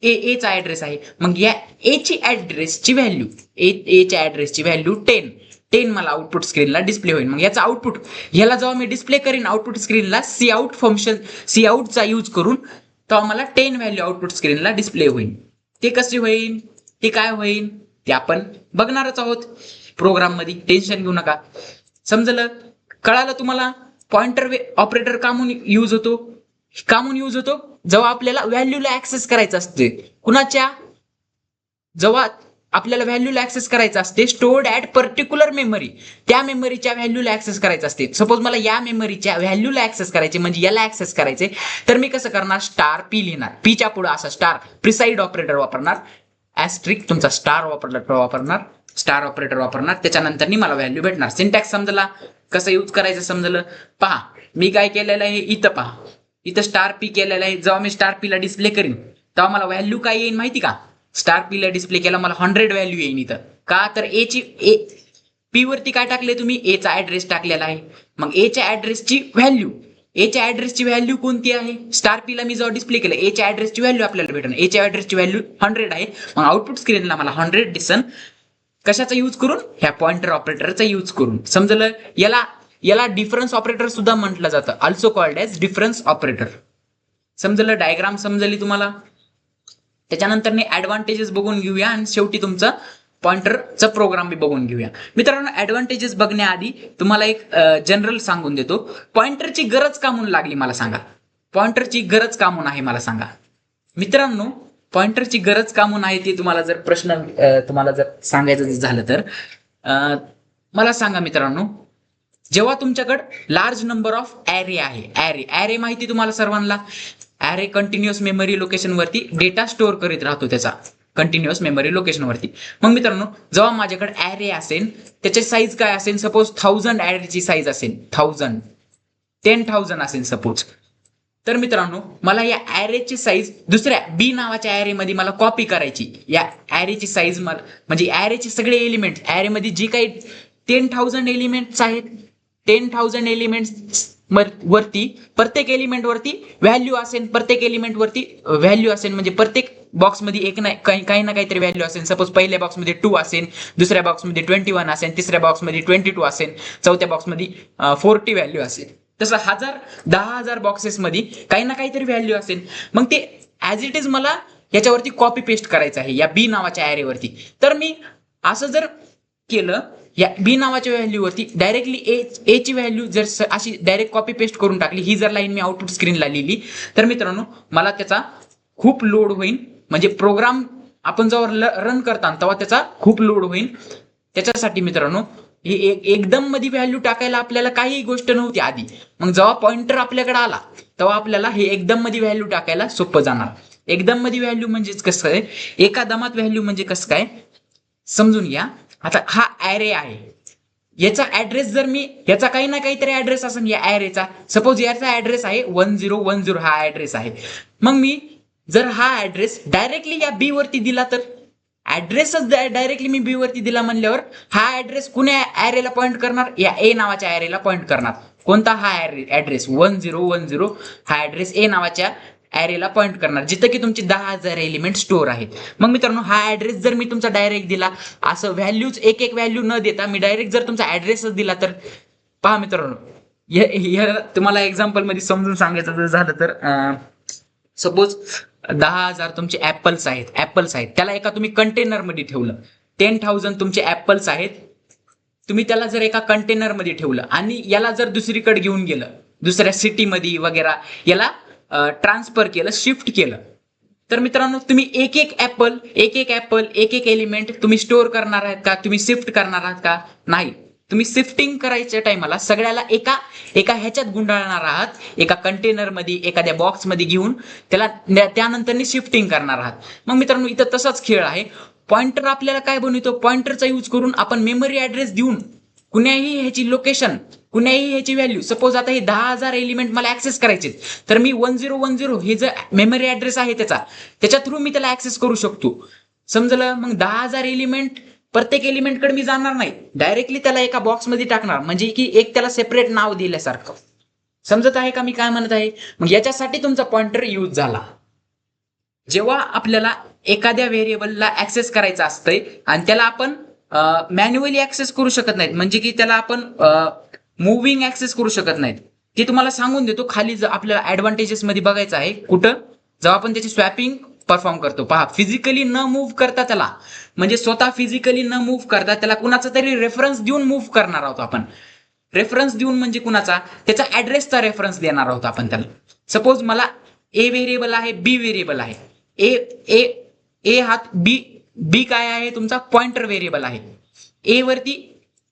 ए चा ऍड्रेस आहे. मग या ए ची ऍड्रेसची व्हॅल्यू, ए च्या ऍड्रेसची व्हॅल्यू 10 मला आउटपुट स्क्रीनला डिस्प्ले होईल. मग याचा आउटपुट, ह्याला जेव्हा मी डिस्प्ले करीन आउटपुट स्क्रीनला सी आउट फंक्शन, सी आउटचा यूज करून, तेव्हा मला 10 व्हॅल्यू आउटपुट स्क्रीनला डिस्प्ले होईल. ते कसे होईल, ते काय होईल ते आपण बघणारच आहोत प्रोग्राम मध्ये, टेन्शन घेऊ नका. समजलं, कळालं तुम्हाला. पॉइंटर ऑपरेटर कामून यूज होतो, जेव्हा आपल्याला व्हॅल्यूला ऍक्सेस करायचं असते. कुणाच्या, जेव्हा आपल्याला व्हॅल्यूला ऍक्सेस करायचं असते, स्टोर्ड ऍट पर्टिक्युलर मेमरी, त्या मेमरीच्या व्हॅल्यूला ऍक्सेस करायचं असते. सपोज मला या मेमरीच्या व्हॅल्यूला ऍक्सेस करायचे, म्हणजे याला ऍक्सेस करायचे, तर मी कसं करणार, स्टार पी लिहिणार, पीच्या पुढे असा स्टार प्रिसाइड ऑपरेटर वापरणार, ऍस्ट्रिक तुमचा स्टार ऑपरेटर वापरणार, त्याच्यानंतर मला व्हॅल्यू भेटणार. सिंटॅक्स समजला, कसं यूज करायचं समजलं. पहा, मी काय केलेलं आहे, इथं पहा, इथं स्टार पी केलेलं आहे. जेव्हा मी स्टार पी ला डिस्प्ले करीन तेव्हा मला व्हॅल्यू काय येईल माहिती का, स्टार पी ला डिस्प्ले केला मला 100 व्हॅल्यू येईल इथं. का तर पी वरती काय टाकले तुम्ही, ए चा ऍड्रेस टाकलेला आहे. मग ए च्या ऍड्रेसची व्हॅल्यू कोणती आहे, स्टार पी ला मी जेव्हा डिस्प्ले केलं ए च्या ऍड्रेसची व्हॅल्यू आपल्याला भेटेल. ए च्या ऍड्रेसची व्हॅल्यू 100 आहे. मग आउटपुट स्क्रीनला मला 100 दिसन. कशाचा यूज करून, ह्या पॉइंटर ऑपरेटरचा यूज करून. समजलं. याला डिफरन्स ऑपरेटर सुद्धा म्हटलं जातं, also called as difference operator. समजलं, डायग्राम समजली तुम्हाला. त्याच्यानंतर ऍडव्हान्टेजेस बघून घेऊया आणि शेवटी तुमचा पॉइंटरचा प्रोग्राम बी बघून घेऊया. मित्रांनो, ऍडव्हान्टेजेस बघण्याआधी तुम्हाला एक जनरल सांगून देतो. पॉइंटरची गरज का म्हणून लागली मला सांगा, पॉइंटरची गरज का म्हणून आहे मला सांगा मित्रांनो. पॉइंटरची गरज का म्हणून आहे ते तुम्हाला जर प्रश्न तुम्हाला जर सांगायचं झालं तर मला सांगा मित्रांनो. जेव्हा तुमच्याकडे लार्ज नंबर ऑफ ॲरे आहे, ॲरे माहिती तुम्हाला सर्वांना, ॲरे कंटिन्युअस मेमरी लोकेशन वरती डेटा स्टोअर करीत राहतो त्याचा कंटिन्युअस मेमरी लोकेशन वरती. मग मित्रांनो, जेव्हा माझ्याकडे ॲरे असेल त्याची साईज काय असेल, सपोज 1000 ॲरेची साईज असेल, 10,000 असेल सपोज. तर मित्रांनो, मला या ॲरेची साईज दुसऱ्या बी नावाच्या ॲरेमध्ये मला कॉपी करायची. या ॲरेची साईज मला म्हणजे ॲरेचे सगळे एलिमेंट, ॲरेमध्ये जी काही 10,000 एलिमेंट्स आहेत, 10,000 एलिमेंट्स वरती प्रत्येक एलिमेंट वरती व्हॅल्यू असेल, प्रत्येक एलिमेंट वरती व्हॅल्यू असेल, म्हणजे प्रत्येक बॉक्समध्ये एक नाही काही ना काहीतरी व्हॅल्यू असेल. सपोज पहिल्या बॉक्समध्ये 2 असेल, दुसऱ्या बॉक्समध्ये 21 असेल, तिसऱ्या बॉक्समध्ये 22 असेल, चौथ्या बॉक्समध्ये 40 व्हॅल्यू असेल. तसं 10,000 बॉक्सेसमध्ये काही ना काहीतरी व्हॅल्यू असेल. मग ते ॲज इट इज मला याच्यावरती कॉपी पेस्ट करायचं आहे या बी नावाच्या ॲरेवरती. तर मी असं जर केलं, या बी नावाच्या व्हॅल्यूवरती डायरेक्टली ए ची व्हॅल्यू जर अशी डायरेक्ट कॉपी पेस्ट करून टाकली, ही जर लाईन मी आउटपुट स्क्रीनला लिहिली, तर मित्रांनो मला त्याचा खूप लोड होईल. म्हणजे प्रोग्राम आपण जेव्हा रन करता तेव्हा त्याचा खूप लोड होईल. त्याच्यासाठी मित्रांनो, हे एकदम मध्ये व्हॅल्यू टाकायला आपल्याला काही गोष्ट नव्हती आधी. मग जेव्हा पॉइंटर आपल्याकडे आला तेव्हा आपल्याला हे एकदम मध्ये व्हॅल्यू टाकायला सोपं जाणार. एकदम मध्ये व्हॅल्यू म्हणजेच कसं काय, एका दमात व्हॅल्यू म्हणजे कसं काय समजून घ्या. आता हा ॲरे आहे, याचा ऍड्रेस जर मी, याचा काही ना काहीतरी ऍड्रेस असेल या ॲरेचा. सपोज याचा ऍड्रेस आहे 1010, हा ऍड्रेस आहे. मग मी जर हा ऍड्रेस डायरेक्टली या बी वरती दिला, तर ऍड्रेसच डायरेक्टली मी बी वरती दिला म्हणल्यावर हा ऍड्रेस कुण्या ॲरेला पॉइंट करणार, या ए नावाच्या ॲरेला पॉइंट करणार. कोणता हा ऍड्रेस 1010, हा ऍड्रेस ए नावाच्या ॲरेला पॉइंट करणार, जिथं की तुमचे 10,000 एलिमेंट स्टोअर आहेत. मग मित्रांनो, हा ऍड्रेस जर मी तुमचा डायरेक्ट दिला, असं व्हॅल्यूज एक एक व्हॅल्यू न देता मी डायरेक्ट जर तुमचा ऍड्रेसच दिला, तर पहा मित्रांनो, तुम्हाला एक्झाम्पल मध्ये समजून सांगायचं जर झालं तर, सपोज 10,000 तुमचे ऍपल्स आहेत, त्याला एका तुम्ही कंटेनर मध्ये ठेवलं. 10,000 तुमचे ऍपल्स आहेत, तुम्ही त्याला जर एका कंटेनर मध्ये ठेवलं आणि याला जर दुसरीकडे घेऊन गेलं, दुसऱ्या सिटीमध्ये वगैरे याला ट्रान्सफर केलं, शिफ्ट केलं, तर मित्रांनो तुम्ही एक एक ऍपल, एक एक एलिमेंट तुम्ही स्टोअर करणार आहात का, तुम्ही शिफ्ट करणार आहात का? नाही. तुम्ही शिफ्टिंग करायच्या टायमाला सगळ्याला एका ह्याच्यात गुंडाळणार आहात, एका कंटेनर मध्ये, एखाद्या बॉक्स मध्ये घेऊन त्याला त्यानंतर शिफ्टिंग करणार आहात. मग मित्रांनो, इथं तसाच खेळ आहे. पॉइंटर आपल्याला काय बनवतो, पॉइंटरचा यूज करून आपण मेमरी ऍड्रेस देऊन कुण्याही ह्याची लोकेशन, कुण्याही ह्याची व्हॅल्यू, सपोज आता हे 10,000 एलिमेंट मला ऍक्सेस करायचे, तर मी 1010 हे जे मेमरी ऍड्रेस आहे त्याच्या थ्रू मी त्याला ऍक्सेस करू शकतो. समजलं? मग 10,000 एलिमेंट प्रत्येक एलिमेंटकडे मी जाणार नाही, डायरेक्टली त्याला एका बॉक्समध्ये टाकणार, म्हणजे की एक त्याला सेपरेट नाव दिल्यासारखं. समजत आहे का मी काय म्हणत आहे? मग याच्यासाठी तुमचा पॉइंटर यूज झाला. जेव्हा आपल्याला एखाद्या व्हेरिएबलला ऍक्सेस करायचं असतंय आणि त्याला आपण मॅन्युअली ऍक्सेस करू शकत नाहीत, म्हणजे की त्याला आपण मुव्हिंग ऍक्सेस करू शकत नाहीत, ते तुम्हाला सांगून देतो खाली. आपल्याला ऍडव्हान्टेजेस मध्ये बघायचं आहे कुठं, जेव्हा आपण त्याची स्वॅपिंग परफॉर्म करतो. पहा, फिजिकली न मूव्ह करता त्याला, म्हणजे स्वतः फिजिकली न मूव्ह करता त्याला कुणाचा तरी रेफरन्स देऊन मूव्ह करणार आहोत आपण. रेफरन्स देऊन म्हणजे कुणाचा, त्याचा ऍड्रेसचा रेफरन्स देणार आहोत आपण त्याला. सपोज मला ए व्हेरिएबल आहे, बी व्हेरिएबल आहे. ए हा बी काय आहे, तुमचा पॉइंटर व्हेरिएबल आहे. ए वरती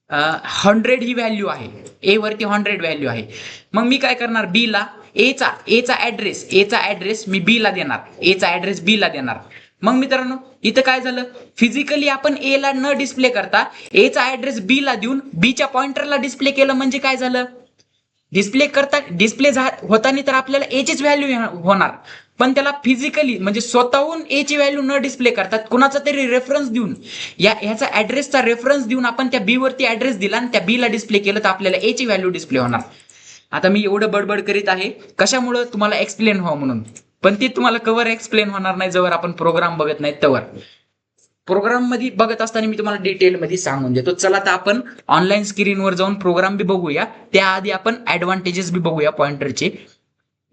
100 ही व्हॅल्यू आहे, ए वरती 100 व्हॅल्यू आहे. मग मी काय करणार, बी ला एचा ऍड्रेस मी बी ला देणार, एचा ऍड्रेस बी ला देणार. मग मित्रांनो, इथं काय झालं, फिजिकली आपण ए ला न डिस्प्ले करता एचा ऍड्रेस बी ला देऊन बीच्या पॉइंटरला डिस्प्ले केलं, म्हणजे काय झालं, डिस्प्ले होताना तर आपल्याला एचीच व्हॅल्यू होणार, पण त्याला फिजिकली म्हणजे स्वतःहून ए ची व्हॅल्यू न डिस्प्ले करतात, कुणाचा तरी रेफरन्स देऊन, ह्याचा ऍड्रेसचा रेफरन्स देऊन आपण त्या बी वरती ऍड्रेस दिला आणि त्या बी ला डिस्प्ले केलं, तर आपल्याला ए ची व्हॅल्यू डिस्प्ले होणार. आता मी एवढं बडबड करीत आहे कशामुळे, तुम्हाला एक्सप्लेन व्हावं म्हणून, पण ते तुम्हाला कवर एक्सप्लेन होणार नाही जवळ आपण प्रोग्राम बघत नाही तवर. प्रोग्राम मध्ये बघत असताना मी तुम्हाला डिटेल मध्ये सांगून देतो. चला तर आपण ऑनलाईन स्क्रीनवर जाऊन प्रोग्राम बी बघूया, त्याआधी आपण ऍडव्हान्टेजेस बी बघूया पॉइंटरचे.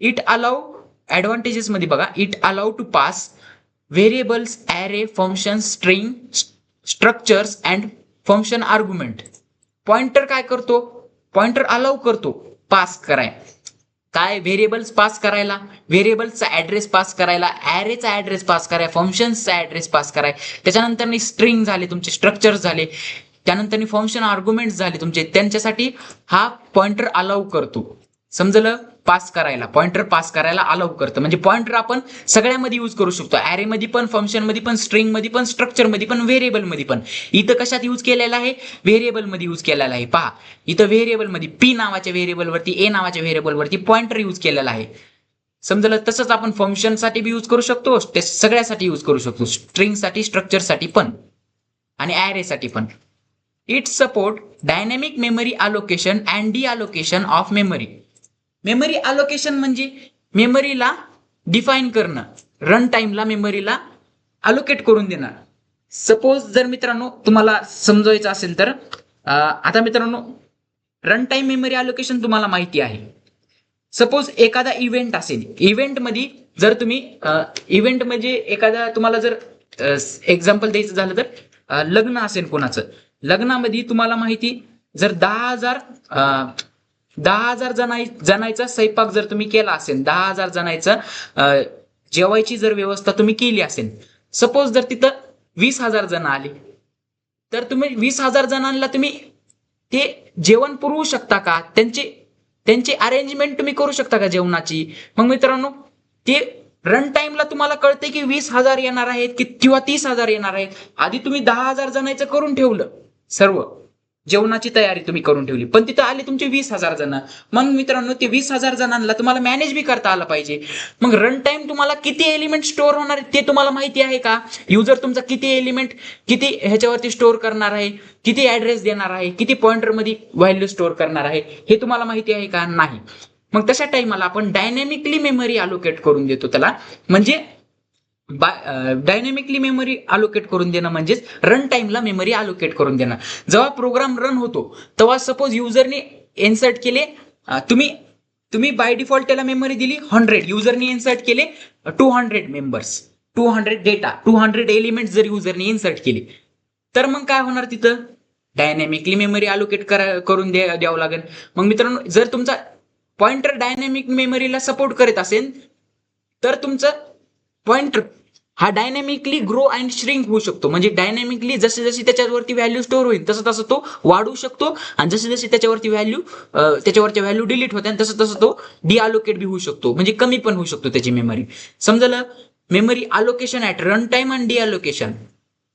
इट अलाउ, ऍडव्हान्टेजेस मध्ये बघा, it allow to pass variables, array, function, string, structures and function argument. Pointer काय करतो, पॉइंटर अलाउ करतो पास कराय, काय व्हेरिएबल्स पास करायला, व्हेरिएबल्सचा ऍड्रेस पास करायला, ॲरेचा ऍड्रेस पास कराय, फंक्शन्सचा ऍड्रेस पास कराय, त्याच्यानंतर स्ट्रिंग झाले, तुमचे स्ट्रक्चर्स झाले, त्यानंतर फंक्शन आर्ग्युमेंट झाले तुमचे, त्यांच्यासाठी हा पॉइंटर अलाउ करतो. समजलं? पास करायला, पॉइंटर पास करायला अलाउ करतं. म्हणजे पॉइंटर आपण सगळ्यामध्ये यूज करू शकतो, ऍरे मध्ये पण, फंक्शन मध्ये पण, स्ट्रिंग मध्ये पण, स्ट्रक्चर मध्ये पण, व्हेरिएबल मध्ये पण. इथं कशात यूज केलेला आहे? व्हेरिएबल मध्ये यूज केलेला आहे. पहा इथं व्हेरिएबल मध्ये पी नावाच्या व्हेरिएबल वरती, ए नावाच्या व्हेरिएबल वरती पॉइंटर यूज केलेला आहे. समजलं? तसंच आपण फंक्शन साठी बी यूज करू शकतो, ते सगळ्यासाठी यूज करू शकतो, स्ट्रिंग साठी, स्ट्रक्चर साठी पण, आणि ऍरे साठी पण. It support dynamic memory allocation and D allocation of memory. Memory allocation म्हणजे मेमरीला डिफाईन करणं, रन टाइमला मेमरीला अलोकेट करून देणार. सपोज जर मित्रांनो तुम्हाला समजायचं असेल तर आता मित्रांनो रन टाइम मेमरी अलोकेशन तुम्हाला माहिती आहे. सपोज एखादा इव्हेंट असेल, इव्हेंट मध्ये जर तुम्ही इव्हेंट म्हणजे एखादा तुम्हाला जर एक्झाम्पल द्यायचं झालं तर लग्न असेल कोणाचं, लग्नामध्ये तुम्हाला माहिती जर 10,000 जणांचा स्वयंपाक जर तुम्ही केला असेल, 10,000 जणांचं जेवायची जर व्यवस्था तुम्ही केली असेल, सपोज जर तिथं 20,000 जण आले, तर तुम्ही 20,000 जणांना तुम्ही ते जेवण पुरवू शकता का? त्यांची अरेंजमेंट तुम्ही करू शकता का जेवणाची? मग मित्रांनो ते रन टाइमला तुम्हाला कळते की 20,000 येणार आहेत किंवा 30,000 येणार आहेत. आधी तुम्ही 10,000 जणांचं करून ठेवलं, सर्व जेवणाची तयारी तुम्ही करून ठेवली, पण तिथं आले तुमचे 20,000 जण. मग मित्रांनो ते 20,000 जणांना तुम्हाला मॅनेज बी करता आलं पाहिजे. मग रन टाइम तुम्हाला किती एलिमेंट स्टोअर होणार ते तुम्हाला माहिती आहे का? युजर तुमचा किती एलिमेंट, किती ह्याच्यावरती स्टोअर करणार आहे, किती ऍड्रेस देणार आहे, किती पॉइंटर मध्ये व्हॅल्यू स्टोअर करणार आहे, हे तुम्हाला माहिती आहे का? नाही. मग तशा टाइमला आपण डायनॅमिकली मेमरी अलोकेट करून देतो त्याला. म्हणजे डायनॅमिकली मेमरी अलोकेट करून देणं म्हणजेच रन टाइमला मेमरी अलोकेट करून देणं. जेव्हा प्रोग्राम रन होतो तेव्हा सपोज युजरने इन्सर्ट केले, तुम्ही बाय डिफॉल्ट त्याला मेमरी दिली 100, युजरने इन्सर्ट केले 200 मेंबर्स, 200 डेटा, 200 एलिमेंट जर युजरने इन्सर्ट केले, तर मग काय होणार? तिथं डायनॅमिकली मेमरी अलोकेट करून द्यावं लागेल. मग मित्रांनो जर तुमचा पॉइंटर डायनॅमिक मेमरीला सपोर्ट करत असेल तर तुमचं पॉइंटर हा डायनॅमिकली ग्रो अँड श्रिंक होऊ शकतो. म्हणजे डायनॅमिकली जसे जशी त्याच्यावरती व्हॅल्यू स्टोअर होईल तसं तसं तो वाढू शकतो, आणि जसे जशी त्याच्यावरच्या व्हॅल्यू डिलीट होते तसं तसं तो डिअलोकेट बी होऊ शकतो, म्हणजे कमी पण होऊ शकतो त्याची मेमरी. समजलं? Memory allocation at run time आणि डिअलोकेशन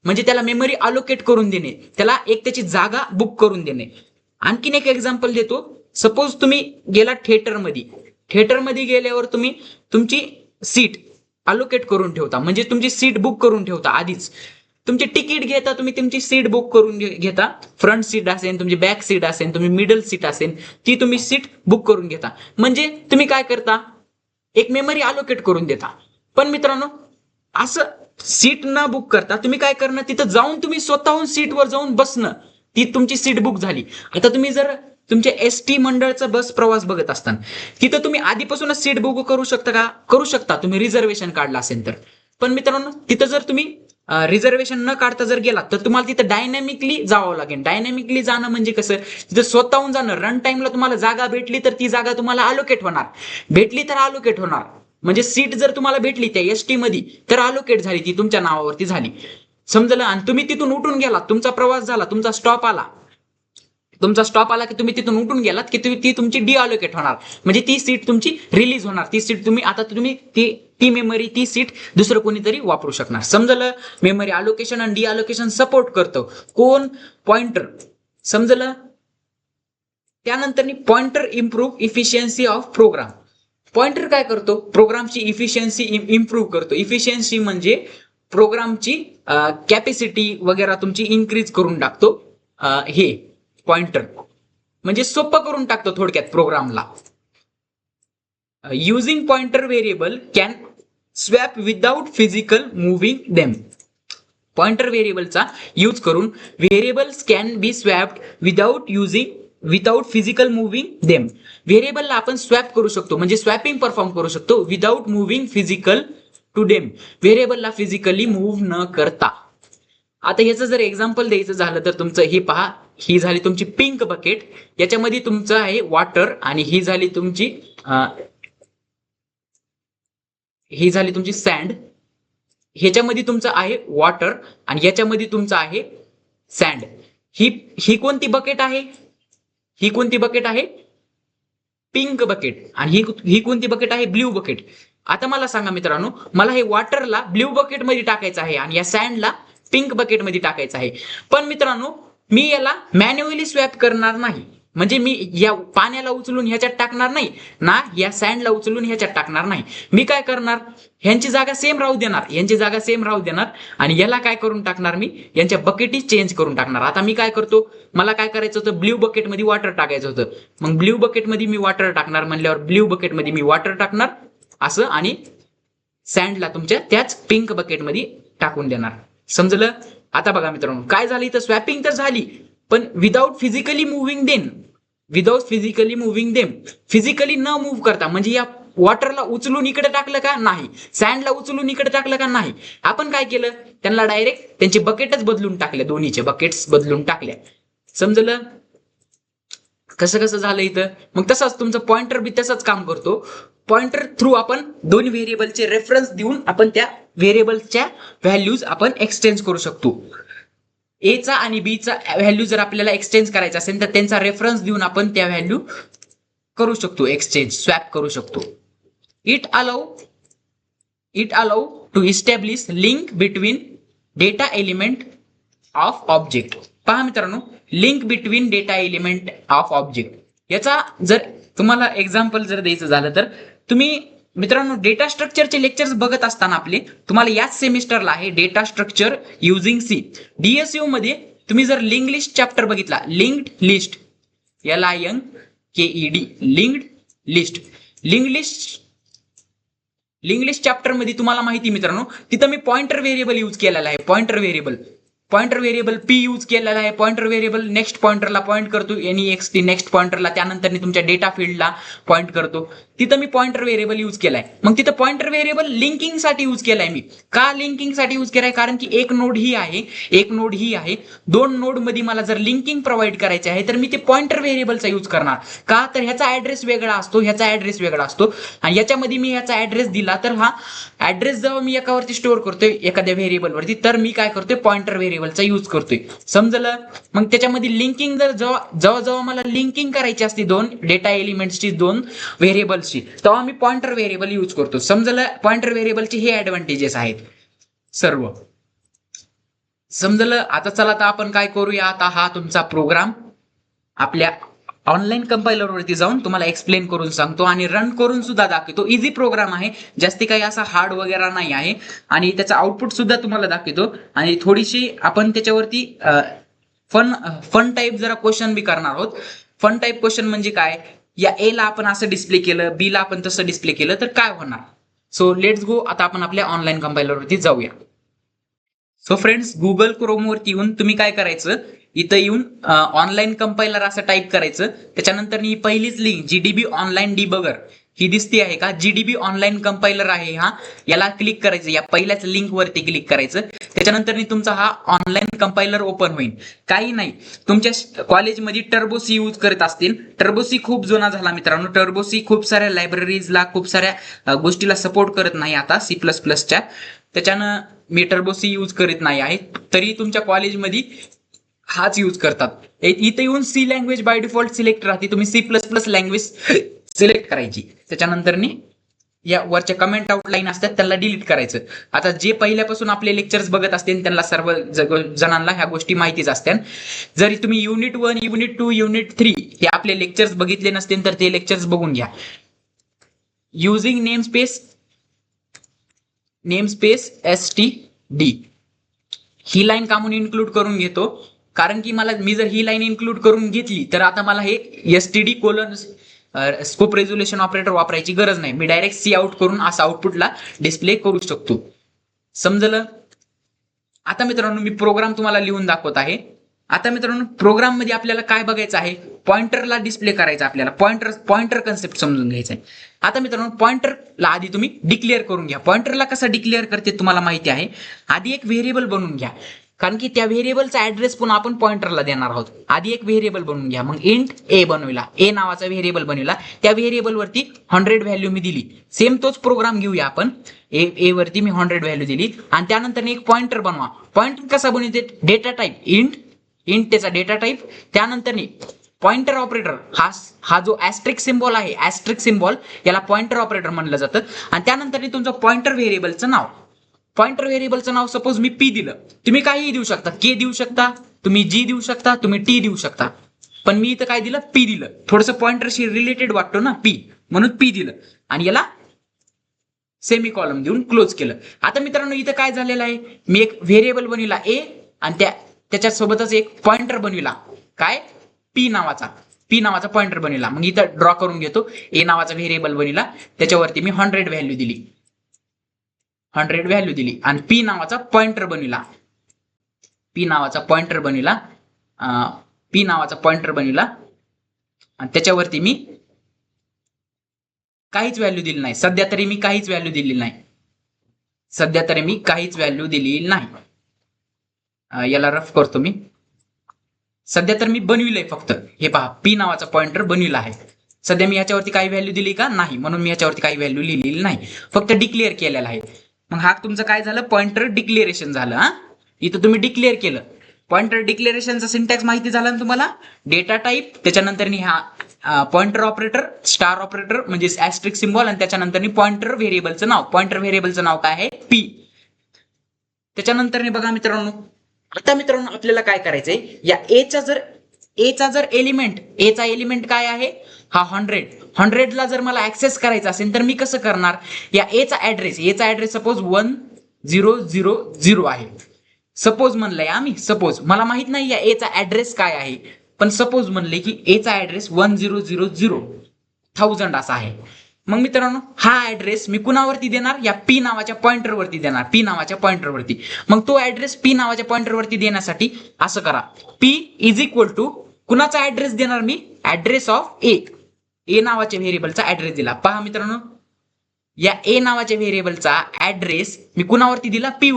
म्हणजे त्याला मेमरी अलोकेट करून देणे, त्याला एक त्याची जागा बुक करून देणे. आणखीन एक एक्झाम्पल देतो. सपोज तुम्ही गेला थिएटरमध्ये गेल्यावर तुम्ही तुमची सीट अलोकेट करून ठेवता, म्हणजे तुमची सीट बुक करून ठेवता. आधीच तुमची तिकीट घेता, तुम्ही तुमची सीट बुक करून घेता. फ्रंट सीट असेल, तुमची बॅक सीट असेल, तुम्ही मिडल सीट असेल, ती तुम्ही सीट बुक करून घेता. म्हणजे तुम्ही काय करता? एक मेमरी अलोकेट करून देता. पण मित्रांनो असं सीट न बुक करता तुम्ही काय करणं? तिथं जाऊन तुम्ही स्वतःहून सीटवर जाऊन बसणं, ती तुमची सीट बुक झाली. आता तुम्ही जर तुमच्या एसटी मंडळचा बस प्रवास बघत असताना तिथं तुम्ही आधीपासूनच सीट बुक करू शकता का? करू शकता, तुम्ही रिझर्वेशन काढला असेल तर. पण मित्रांनो तिथं जर तुम्ही रिझर्वेशन न काढता जर गेलात तर तुम्हाला तिथं डायनॅमिकली जावं लागेल. डायनॅमिकली जाणं म्हणजे कसं? तिथं स्वतःहून जाणं. रन टाइमला तुम्हाला जागा भेटली तर ती जागा तुम्हाला अलोकेट होणार, भेटली तर अलोकेट होणार. म्हणजे सीट जर तुम्हाला भेटली त्या एसटी मध्ये तर अलोकेट झाली, ती तुमच्या नावावरती झाली. समजलं? आणि तुम्ही तिथून उठून गेलात, तुमचा प्रवास झाला, तुमचा स्टॉप आला की तुम्ही तिथून उठून गेलात की ती तुमची डिअलोकेट होणार, म्हणजे ती सीट तुमची रिलीज होणार. ती सीट तुम्ही ती मेमरी, ती सीट दुसरं कोणीतरी वापरू शकणार. समजलं? मेमरी अलोकेशन आणि डिअलोकेशन सपोर्ट करतो कोण? पॉइंटर. समजलं? त्यानंतर pointer improve efficiency of program. Pointer काय करतो? प्रोग्रामची इफिशियन्सी इम्प्रूव्ह करतो. इफिशियन्सी म्हणजे प्रोग्रामची कॅपॅसिटी वगैरे तुमची इन्क्रीज करून टाकतो. हे पॉइंटर म्हणजे सोपं करून टाकतो थोडक्यात प्रोग्रामला. Using pointer variable can swap without physical moving them. Pointer व्हेरिएबलचा यूज करून variables can be swapped without physical moving them. व्हेरिएबलला आपण स्वॅप करू शकतो, म्हणजे स्वॅपिंग परफॉर्म करू शकतो without moving physical to them. व्हेरिएबलला फिजिकली मूव्ह न करता. आता ह्याचं जर एक्झाम्पल द्यायचं झालं तर तुमचं हे पहा, ही झाली तुमची पिंक बकेट, याच्यामध्ये तुमचं आहे वॉटर, आणि ही झाली तुमची सँड. ह्याच्यामध्ये तुमचं आहे वॉटर आणि याच्यामध्ये तुमचं आहे सँड. ही ही कोणती बकेट आहे? ही कोणती बकेट आहे? Pink bucket. आणि ही कोणती बकेट आहे? Blue bucket. आता मला सांगा मित्रांनो, मला हे वॉटरला ब्ल्यू बकेट मध्ये टाकायचं आहे आणि या सँडला पिंक बकेट मध्ये टाकायचं आहे. पण मित्रांनो, मी याला मॅन्युअली स्वॅप करणार नाही. म्हणजे मी या पाण्याला उचलून ह्याच्यात टाकणार नाही ना, या सँडला उचलून ह्याच्यात टाकणार नाही. मी काय करणार, ह्यांची जागा सेम राहू देणार, यांची जागा सेम राहू देणार आणि याला काय करून टाकणार, मी यांच्या बकेटी चेंज करून टाकणार. आता मी काय करतो, मला काय करायचं होतं, ब्ल्यू बकेट मध्ये वॉटर टाकायचं होतं. मग ब्ल्यू बकेट मध्ये मी वॉटर टाकणार म्हणल्यावर ब्ल्यू बकेट मध्ये मी वॉटर टाकणार असं, आणि सँडला तुमच्या त्याच पिंक बकेट मध्ये टाकून देणार. समजलं? आता बघा मित्रांनो, काय झालं इथं, स्वॅपिंग तर झाली पण without physically moving them. Physically न मूव्ह करता, म्हणजे या वॉटरला उचलून इकडे टाकलं का नाही, सँडला उचलून इकडे टाकलं का नाही. आपण काय केलं, त्यांना डायरेक्ट त्यांचे बकेटच बदलून टाकले, दोन्हीचे बकेट्स बदलून टाकल्या. समजलं कसं कसं झालं इथं? मग तसंच तुमचं पॉइंटर बी तसंच काम करतो. पॉइंटर थ्रू आपण दोन व्हेरिएबलचे रेफरन्स देऊन आपण त्या व्हेरिएबलच्या व्हॅल्यूज आपण एक्सचेंज करू शकतो. ए चा आणि बी चा व्हॅल्यू जर आपल्याला एक्सचेंज करायचा असेल तर त्यांचा रेफरन्स देऊन आपण त्या व्हॅल्यू करू शकतो, एक्सचेंज स्वॅप करू शकतो. It allow to establish link between data element of object. पहा मित्रांनो, link between data element of object, याचा जर तुम्हाला एक्झाम्पल जर द्यायचं झालं तर, तुम्ही मित्रांनो डेटा स्ट्रक्चरचे लेक्चर्स बघत असताना आपले, तुम्हाला याच सेमिस्टरला आहे data structure using C. DSU मध्ये तुम्ही जर लिंक लिस्ट चॅप्टर बघितला, linked list, LINKED, link list chapter मध्ये तुम्हाला माहिती मित्रांनो, तिथं मी पॉइंटर व्हेरिएबल यूज केलेला आहे. पॉइंटर व्हेरिएबल पी यूज केलेला आहे. पॉइंटर व्हेरिएबल नेक्स्ट पॉइंटरला पॉइंट करतो, NEXT नेक्स्ट पॉइंटरला, त्यानंतर तुमच्या डेटा फील्डला पॉइंट करतो. तिथं मी पॉइंटर व्हेरिएबल यूज केलाय. मग तिथं पॉइंटर व्हेरिएबल लिंकिंग साठी यूज केलाय मी. का लिंकिंग साठी यूज केलाय? कारण की एक नोड ही आहे, दोन नोड मध्ये मला जर लिंकिंग प्रोव्हाइड करायचे आहे तर मी ते पॉइंटर व्हेरिएबलचा यूज करणार. का तर ह्याचा ऍड्रेस वेगळा असतो, ह्याचा ऍड्रेस वेगळा असतो, आणि याच्यामध्ये मी ह्याचा ऍड्रेस दिला तर हा ऍड्रेस जेव्हा मी एकावरती स्टोअर करतोय, एखाद्या व्हेरिएबल वरती, तर मी काय करतोय, पॉइंटर व्हेरिएबलचा यूज करतोय. समजलं? मग त्याच्यामध्ये लिंकिंग जर जेव्हा मला लिंकिंग करायची असते दोन डेटा एलिमेंट्सची, दोन व्हेरिएबल्सची, तेव्हा मी पॉइंटर व्हेरिएबल यूज करतो. समजलं? पॉइंटर व्हेरिएबलचे हे ऍडव्हान्टेजेस आहेत सर्व. समजलं? आता चला, आता आपण काय करूया, आता हा तुमचा प्रोग्राम आपल्या ऑनलाईन कंपायलर वरती जाऊन तुम्हाला एक्सप्लेन करून सांगतो आणि रन करून सुद्धा दाखवतो. इझी प्रोग्राम आहे, जास्ती काही असा हार्ड वगैरे नाही आहे, आणि त्याचा आउटपुट सुद्धा तुम्हाला दाखवतो. आणि थोडीशी आपण त्याच्यावरती फन टाईप जरा क्वेश्चन बी करणार आहोत. फन टाईप क्वेश्चन म्हणजे काय, या ए ला आपण असं डिस्प्ले केलं, बी ला आपण तसं डिस्प्ले केलं तर काय होणार. सो लेट्स गो, आता आपण आपल्या ऑनलाईन कंपायलर वरती जाऊया. सो फ्रेंड्स, गुगल क्रोम वरती येऊन तुम्ही काय करायचं, इथं येऊन ऑनलाईन कंपायलर असं टाईप करायचं. त्याच्यानंतर ही पहिलीच लिंक GDB ऑनलाईन डिबगर ही दिसती आहे का, GDB ऑनलाईन कंपायलर आहे हा, याला क्लिक करायचं, या पहिल्याच लिंक वरती क्लिक करायचं. त्याच्यानंतर तुमचा हा ऑनलाईन कंपायलर ओपन होईल. काही नाही, तुमच्या कॉलेजमध्ये टर्बोसी यूज करत असतील. टर्बोसी खूप जुना झाला मित्रांनो. टर्बोसी खूप साऱ्या लायब्ररीजला, खूप साऱ्या गोष्टीला सपोर्ट करत नाही आता C++च्या. त्याच्यानं मी टर्बोसी यूज करत नाही आहे, तरी तुमच्या कॉलेजमध्ये हाच यूज करतात. इथे येऊन C language by default select राहते, तुम्ही C++ लँग्वेज सिलेक्ट करायची. त्याच्यानंतर या वरच्या कमेंट आउटलाईन असतात त्याला डिलीट करायचं. आता जे पहिल्यापासून आपले लेक्चर्स बघत असतील त्यांना सर्व जणांना ह्या गोष्टी माहितीच असतात. जरी तुम्ही युनिट 1, युनिट 2, युनिट 3 हे आपले लेक्चर्स बघितले नसतील तर ते लेक्चर्स बघून घ्या. युझिंग नेमस्पेस STD ही लाईन का म्हणून इन्क्लूड करून घेतो, कारण की मी जर ही लाईन इन्क्लूड करून घेतली तर आता मला हे STD colon scope resolution operator वापरायची गरज नाही. मी डायरेक्ट सी आउट करून असं आउटपुटला डिस्प्ले करू शकतो. समजलं? आता मित्रांनो, मी प्रोग्राम तुम्हाला लिहून दाखवत आहे. आता मित्रांनो, प्रोग्राम मध्ये आपल्याला काय बघायचं आहे, पॉइंटरला डिस्प्ले करायचं. आपल्याला पॉइंटर कन्सेप्ट समजून घ्यायचा आहे. आता मित्रांनो, पॉइंटरला आधी तुम्ही डिक्लेअर करून घ्या. पॉइंटरला कसं डिक्लेअर करते तुम्हाला माहिती आहे. आधी एक व्हेरिएबल बनवून घ्या, कारण की त्या व्हेरिएबलचा ऍड्रेस पण आपण पॉइंटरला देणार आहोत. आधी एक व्हेरिएबल बनवून घ्या. मग इंट ए बनवला, ए नावाचा व्हेरिएबल बनवला. त्या व्हेरिएबल वरती 100 व्हॅल्यू मी दिली. सेम तोच प्रोग्राम घेऊया आपण. ए वरती मी 100 व्हॅल्यू दिली आणि त्यानंतर एक पॉइंटर बनवा. पॉइंटर कसा बनवते, डेटा टाईप इंट त्याचा डेटा टाईप, त्यानंतर पॉइंटर ऑपरेटर हा जो ऍस्ट्रिक सिम्बॉल आहे, ऍस्ट्रिक सिम्बॉल याला पॉइंटर ऑपरेटर म्हणलं जातं. आणि त्यानंतर तुमचं पॉइंटर व्हेरिएबलचं नाव. पॉइंटर व्हेरिएबलचं नाव सपोज मी पी दिलं, तुम्ही काहीही देऊ शकता, के देऊ शकता, तुम्ही जी देऊ शकता, तुम्ही टी देऊ शकता, पण मी इथं काय दिलं, पी दिलं. थोडंसं पॉइंटरशी रिलेटेड वाटतो ना पी, म्हणून पी दिलं आणि याला सेमी कॉलम देऊन क्लोज केलं. आता मित्रांनो इथं काय झालेलं आहे, मी एक व्हेरिएबल बनविला ए आणि त्याच्यासोबतच एक पॉइंटर बनविला, काय पी नावाचा पॉइंटर बनविला. मग इथं ड्रॉ करून घेतो, ए नावाचा व्हेरिएबल बनविला, त्याच्यावरती मी 100 व्हॅल्यू दिली, 100 व्हॅल्यू दिली आणि पी नावाचा पॉइंटर बनविला, पी नावाचा पॉइंटर बनविला आणि त्याच्यावरती मी काहीच व्हॅल्यू दिली नाही. सध्या तरी मी काहीच व्हॅल्यू दिली नाही. याला रफ करतो मी. सध्या तर मी बनविलंय फक्त, हे पहा पी नावाचा पॉइंटर बनविला आहे. सध्या मी याच्यावरती काही व्हॅल्यू दिली का नाही, म्हणून मी याच्यावरती काही व्हॅल्यू लिहिलेली नाही, फक्त डिक्लेअर केलेला आहे. मग हा तुमचं काय झालं, पॉइंटर डिक्लेरेशन झालं. हा इथं तुम्ही डिक्लेअर केलं. पॉइंटर डिक्लेरेशनचा सिंटॅक्स माहिती झाला ना तुम्हाला. डेटा टाईप, त्याच्यानंतर हा पॉइंटर ऑपरेटर, स्टार ऑपरेटर म्हणजे ऍस्ट्रिक सिम्बॉल, आणि त्याच्यानंतर पॉइंटर व्हेरिएबलचं नाव. पॉइंटर व्हेरिएबलचं नाव काय आहे, पी. त्याच्यानंतर बघा मित्रांनो, आता मित्रांनो आपल्याला काय करायचंय, या एचा जर एलिमेंट काय आहे, हा 100 ला जर मला ऍक्सेस करायचा असेल तर मी कसं करणार, या एचा ऍड्रेस सपोज 1000 आहे. सपोज म्हणलंय आम्ही, सपोज मला माहित नाही या एचा ऍड्रेस काय आहे, पण सपोज म्हणले की एचा ऍड्रेस 1000 असा आहे. मग मित्रांनो हा ऍड्रेस मी कुणावरती देणार, या पी नावाच्या पॉइंटरवरती देणार, पी नावाच्या पॉइंटरवरती. मग तो ऍड्रेस पी नावाच्या पॉइंटरवरती देण्यासाठी असं करा, पी इज इक्वल टू कुणाचा ऍड्रेस देणार मी, ऍड्रेस ऑफ ए नावाच्या व्हेरिएबलचा ऍड्रेस दिला. पहा मित्रांनो, या ए नावाच्या व्हेरिएबलचा ऍड्रेस मी कुणावरती दिला, पी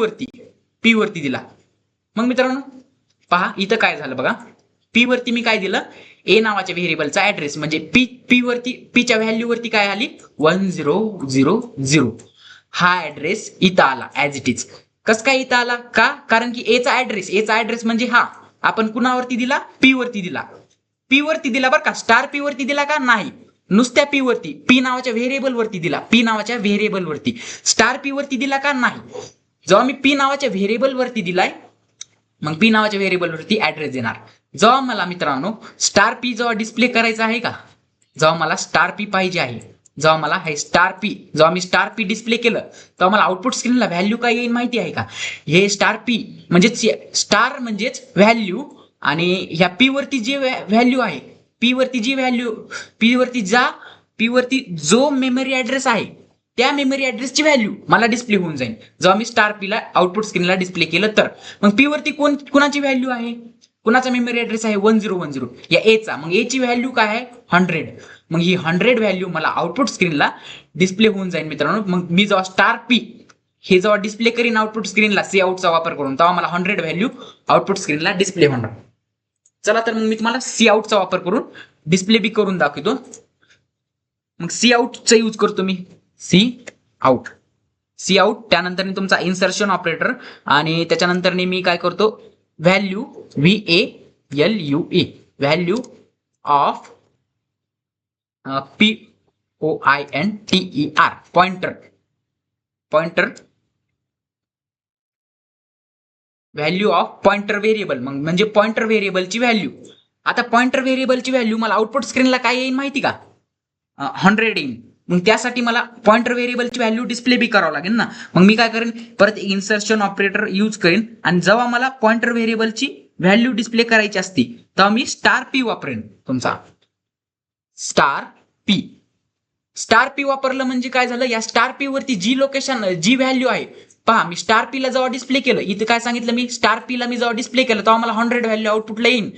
वरती दिला. मग मित्रांनो पहा इथं काय झालं बघा, पी वरती मी काय दिलं, ए नावाच्या व्हेरिएबलचा ऍड्रेस म्हणजे पीच्या व्हॅल्यू वरती काय आली, 1000. हा ऍड्रेस इथं आला ऍज इट इज. कस काय इथं आला, का, कारण की एचा ऍड्रेस म्हणजे हा आपण कुणावरती दिला, पी वरती दिला बरं का. स्टार पी वरती दिला का, नाही, नुसत्या पी वरती, पी नावाच्या व्हेरिएबल वरती दिला, पी नावाच्या व्हेरिएबल वरती. स्टार पी वरती दिला का, नाही. जेव्हा मी पी नावाच्या व्हेरिएबल वरती दिलाय, मग पी नावाच्या व्हेरिएबल वरती ऍड्रेस देणार. जेव्हा मला मित्रांनो स्टार पी जेव्हा डिस्प्ले करायचा आहे का, जेव्हा मला स्टार पी पाहिजे आहे, जेव्हा मी स्टार पी डिस्प्ले केलं, तेव्हा मला आउटपुट स्क्रीनला व्हॅल्यू काय येईल माहिती आहे का, हे स्टार पी म्हणजेच स्टार म्हणजेच व्हॅल्यू, आणि ह्या पी वरती जे व्हॅल्यू आहे, पी वरती जो मेमरी ऍड्रेस आहे, त्या मेमरी ऍड्रेसची व्हॅल्यू मला डिस्प्ले होऊन जाईल जेव्हा मी स्टार पीला आउटपुट स्क्रीनला डिस्प्ले केलं तर. मग पी वरती कुणाची व्हॅल्यू आहे, कुणाचा मेमरी ऍड्रेस आहे, 1010 या एचा. मग एची व्हॅल्यू काय आहे, 100. मग ही 100 व्हॅल्यू मला आउटपुट स्क्रीनला डिस्प्ले होऊन जाईल मित्रांनो. मग मी जेव्हा स्टार पी हे जेव्हा डिस्प्ले करीन आउटपुट स्क्रीनला सी आउटचा वापर करून, तेव्हा मला 100 व्हॅल्यू आउटपुट स्क्रीनला डिस्प्ले होणार. चला तर मग मी तुम्हाला सी आउटचा वापर करून डिस्प्ले बी करून दाखवतो. मग सी आउटचा यूज करतो मी, सी आउट, त्यानंतर तुमचा इन्सर्शन ऑपरेटर, आणि त्याच्यानंतर मी काय करतो, value VALUE value of POINTER pointer value of pointer variable, मग म्हणजे पॉइंटर व्हेरिएबलची व्हॅल्यू. आता पॉइंटर व्हेरिएबलची व्हॅल्यू मला आउटपुट स्क्रीनला काय येईल माहिती का, 100 येईल. मग त्यासाठी मला पॉइंटर व्हेरिएबलची व्हॅल्यू डिस्प्ले बी करावं लागेल ना. मग मी काय करेन, परत इन्सर्शन ऑपरेटर यूज करेन, आणि जेव्हा मला पॉइंटर व्हेरिएबलची व्हॅल्यू डिस्प्ले करायची असती तेव्हा मी स्टार पी वापरेन. तुमचा स्टार पी वापरलं म्हणजे काय झालं, या स्टार पी वरती जी व्हॅल्यू आहे, पहा मी स्टार पी ला जेव्हा डिस्प्ले केलं, इथं काय सांगितलं मी, स्टार पी ला मी जेव्हा डिस्प्ले केलं तेव्हा मला 100 व्हॅल्यू आउटपुटला येईल.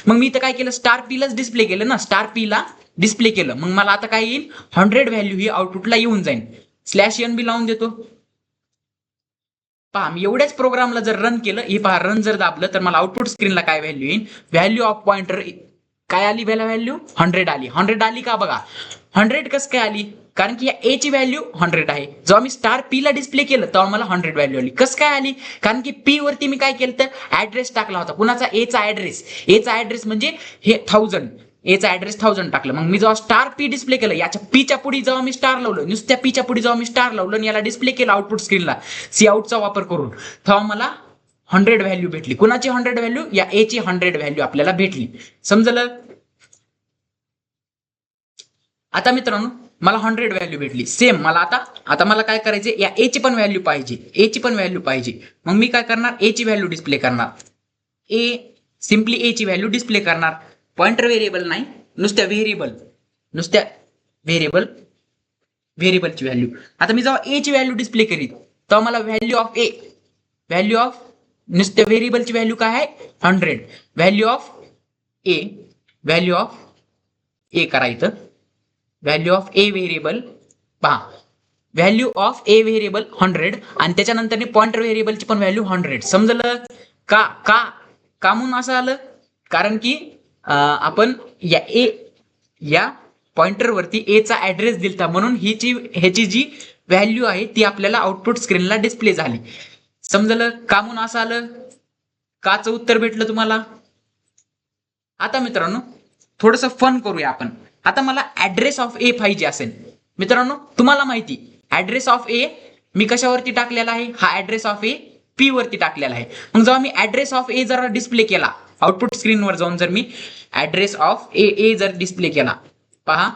मग मी इथं काय केलं, स्टार पी लाच डिस्प्ले केलं ना, स्टार पी ला डिस्प्ले केलं, मग मला आता काय येईल, 100 व्हॅल्यू ही आउटपुटला येऊन जाईल. /n लावून देतो. पहा मी एवढ्याच प्रोग्रामला जर रन केलं, हे पहा रन जर दाबलं तर मला आउटपुट स्क्रीनला काय व्हॅल्यू येईल, व्हॅल्यू ऑफ पॉइंटर काय आली, व्हॅल्यू 100 आली. 100 आली का बघा, 100 कसं काय आली, कारण की या ए ची व्हॅल्यू 100 आहे. जेव्हा मी स्टार पी ला डिस्प्ले केलं तेव्हा मला 100 व्हॅल्यू आली. कसं काय आली? कारण की पी वरती मी काय केलं तर ऍड्रेस टाकला होता. कुणाचा? एचा ऍड्रेस. एचा ऍड्रेस म्हणजे हे 1000. एचा ऍड्रेस 1000 टाकलं. मग मी जेव्हा स्टार पी डिस्प्ले केलं, याच्या पीच्या पुढे जेव्हा मी स्टार लावलं, नुसत्या पीच्या पुढे जेव्हा मी स्टार लावलं आणि याला डिस्प्ले केलं आउटपुट स्क्रीनला सी आउटचा वापर करून, तेव्हा मला 100 व्हॅल्यू भेटली. कुणाची 100 व्हॅल्यू? या ए ची 100 व्हॅल्यू आपल्याला भेटली. समजलं? आता मित्रांनो मला 100 व्हॅल्यू भेटली. सेम मला आता मला काय करायचे? या ए ची पण व्हॅल्यू पाहिजे. ए ची पण व्हॅल्यू पाहिजे. मग मी काय करणार? ए ची व्हॅल्यू डिस्प्ले करणार. ए सिम्पली ए ची व्हॅल्यू डिस्प्ले करणार. पॉइंटर व्हेरिएबल नाही, नुसत्या व्हेरिएबलची व्हॅल्यू. आता मी जेव्हा ए ची व्हॅल्यू डिस्प्ले करीत तेव्हा मला व्हॅल्यू ऑफ नुसत्या व्हेरिएबलची व्हॅल्यू काय आहे? 100. व्हॅल्यू ऑफ ए करायचं. व्हॅल्यू ऑफ ए व्हेरिएबल पहा. व्हॅल्यू ऑफ ए व्हेरिएबल 100 आणि त्याच्यानंतर पॉइंटर व्हेरिएबलची पण व्हॅल्यू 100. समजलं का? का म्हणून असं आलं? कारण की आपण या पॉइंटर वरती ए चा ऍड्रेस दिलता, म्हणून ह्याची जी व्हॅल्यू आहे ती आपल्याला आउटपुट स्क्रीनला डिस्प्ले झाली. समजलं का म्हणून असं आलं? काचं उत्तर भेटलं तुम्हाला. आता मित्रांनो थोडस फन करूया आपण. आता मला ऍड्रेस ऑफ ए पाहिजे असेल. मित्रांनो तुम्हाला माहिती ऍड्रेस ऑफ ए मी कशावरती टाकलेला आहे? हा ऍड्रेस ऑफ ए पी वरती टाकलेला आहे. मग जेव्हा मी ऍड्रेस ऑफ ए जर डिस्प्ले केला आउटपुट स्क्रीनवर जाऊन, जर मी ऍड्रेस ऑफ ए जर डिस्प्ले केला, पहा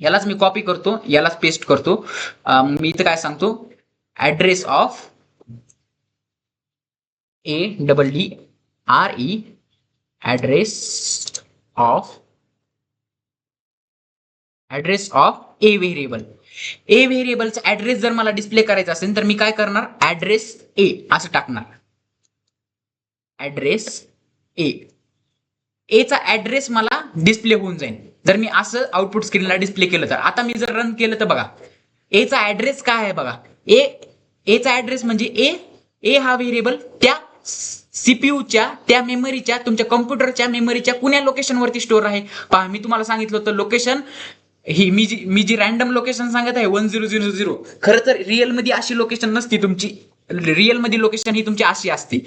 यालाच मी कॉपी करतो, यालाच पेस्ट करतो. मी इथं काय सांगतो? Address of ADDRE address of a variable. A व्हेरिएबलचा ऍड्रेस जर मला डिस्प्ले करायचा असेल तर मी काय करणार? ऍड्रेस ए असं टाकणार. ऍड्रेस ए चा ऍड्रेस मला डिस्प्ले होऊन जाईल जर मी असं आउटपुट स्क्रीनला डिस्प्ले केलं तर. आता मी जर रन केलं तर बघा ए चा ऍड्रेस काय आहे बघा. ए चा ऍड्रेस म्हणजे ए हा व्हेरिएबल त्या सीपीयूच्या, त्या मेमरीच्या, तुमच्या कॉम्प्युटरच्या मेमरीच्या कुण्या लोकेशन वरती स्टोअर आहे. पहा मी तुम्हाला सांगितलं होतं लोकेशन ही मी जी रॅन्डम लोकेशन सांगत आहे 1000. खरं तर रिअल मध्ये अशी लोकेशन नसती तुमची. रिअल मध्ये लोकेशन ही तुमची अशी असते.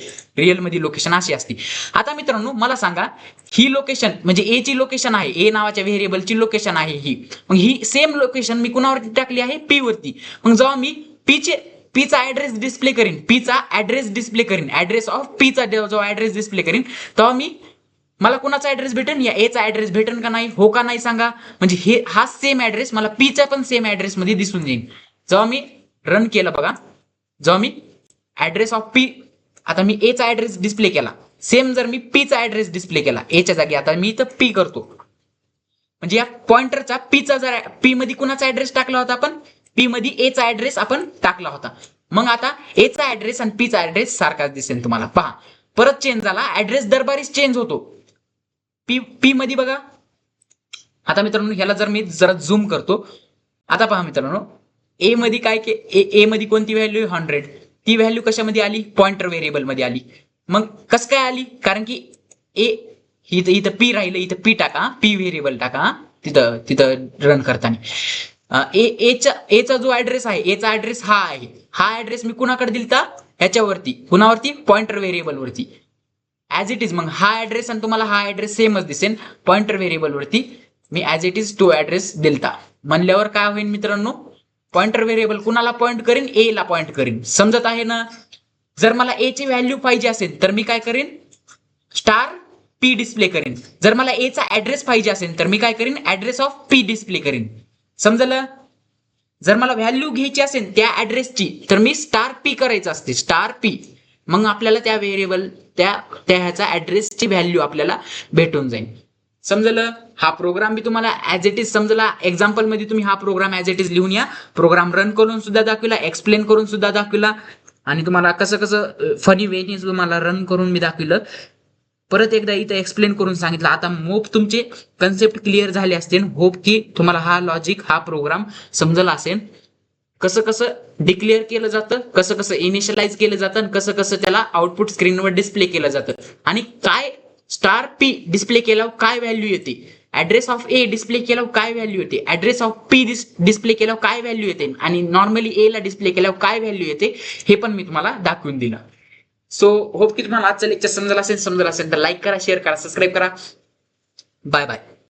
आता मित्रांनो मला सांगा, ही लोकेशन म्हणजे ए ची लोकेशन आहे, ए नावाच्या व्हेरिएबलची लोकेशन आहे ही. मग ही सेम लोकेशन मी कुणावरती टाकली आहे? पी वरती. मग जेव्हा मी पीचा ऍड्रेस डिस्प्ले करीन, ऍड्रेस ऑफ पीचा जेव्हा ऍड्रेस डिस्प्ले करीन तेव्हा मला कुणाचा ऍड्रेस भेटेन? या ए चा ऍड्रेस भेटेन का नाही? हो का नाही सांगा? म्हणजे हा सेम ऍड्रेस मला पीचा पण सेम ऍड्रेस मध्ये दिसून येईल. जेव्हा मी रन केलं बघा, जेव्हा मी ऍड्रेस ऑफ पी, आता मी ए चा ऍड्रेस डिस्प्ले केला, सेम जर मी पी चा ऍड्रेस डिस्प्ले केला एच्या जागी, आता मी इथं पी करतो, म्हणजे या पॉइंटरचा पीचा जर पी मध्ये कुणाचा ऍड्रेस टाकला होता आपण? पी मध्ये ए चा ऍड्रेस आपण टाकला होता. मग आता ए चा ऍड्रेस आणि पी चा ऍड्रेस सारखाच दिसेल तुम्हाला. पहा परत चेंज झाला, ऍड्रेस दरबारीच चेंज होतो पी मध्ये बघा. आता मित्रांनो ह्याला जर मी जरा झूम करतो, आता पहा मित्रांनो ए मध्ये ए मध्ये कोणती व्हॅल्यू? 100. ती व्हॅल्यू कशामध्ये आली? पॉइंटर व्हेरिएबल मध्ये आली. मग कसं काय आली? कारण की इथं पी राहिलं, इथं पी टाका, पी व्हेरिएबल टाका तिथं रन करताना. एचा जो ऍड्रेस आहे, एचा ऍड्रेस हा आहे. हा ऍड्रेस मी कुणाकडे दिलता? ह्याच्यावरती. कुणावरती? पॉइंटर व्हेरिएबल वरती. ऍज इट इज मग हा ऍड्रेस आणि तुम्हाला हा ऍड्रेस सेमच दिसेल. पॉइंटर व्हेरिएबल वरती मी ऍज इट इज तो ऍड्रेस दिलता म्हणल्यावर काय होईल मित्रांनो? पॉइंटर व्हेरिएबल कुणाला पॉइंट करीन? ए ला पॉइंट करीन. समजत आहे ना? जर मला ए ची व्हॅल्यू पाहिजे असेल तर मी काय करीन? स्टार पी डिस्प्ले करीन. जर मला ए चा ऍड्रेस पाहिजे असेल तर मी काय करीन? ऍड्रेस ऑफ पी डिस्प्ले करीन. समजलं? जर मला व्हॅल्यू घ्यायची असेल त्या ऍड्रेसची तर मी स्टार पी करायचं असते, स्टार पी. मग आपल्याला त्या व्हेरिएबल त्या ह्याचा ऍड्रेसची व्हॅल्यू आपल्याला भेटून जाईल. समजलं? हा प्रोग्राम मी तुम्हाला ऍज इट इज समजला. एक्झाम्पल मध्ये तुम्ही हा प्रोग्राम ऍज इट इज लिहून या. प्रोग्राम रन करून सुद्धा दाखविला, एक्सप्लेन करून सुद्धा दाखविला आणि तुम्हाला कसं फनी वेनी तुम्हाला रन करून मी दाखविलं. परत एकदा इथं एक्सप्लेन करून सांगितलं. आता होप तुमचे कन्सेप्ट क्लिअर झाले असतील. होप की तुम्हाला हा लॉजिक, हा प्रोग्राम समजला असेल. कसं डिक्लेअर केलं जातं, कसं इनिशियलाइज केलं जातं आणि कसं त्याला आउटपुट स्क्रीनवर डिस्प्ले केलं जातं आणि काय स्टार पी डिस्प्ले केल्यावर काय व्हॅल्यू येते ऍड्रेस ऑफ ए डिस्प्ले केल्यावर काय व्हॅल्यू येते, ऍड्रेस ऑफ पी डिस्प्ले केल्यावर काय व्हॅल्यू येते आणि नॉर्मली ए ला डिस्प्ले केल्यावर काय व्हॅल्यू येते हे पण मी तुम्हाला दाखवून दिलं. सो होप की तुम्हाला आजचं लेक्चर समजलं असेल तर लाईक करा, शेअर करा, सबस्क्राईब करा. Bye bye.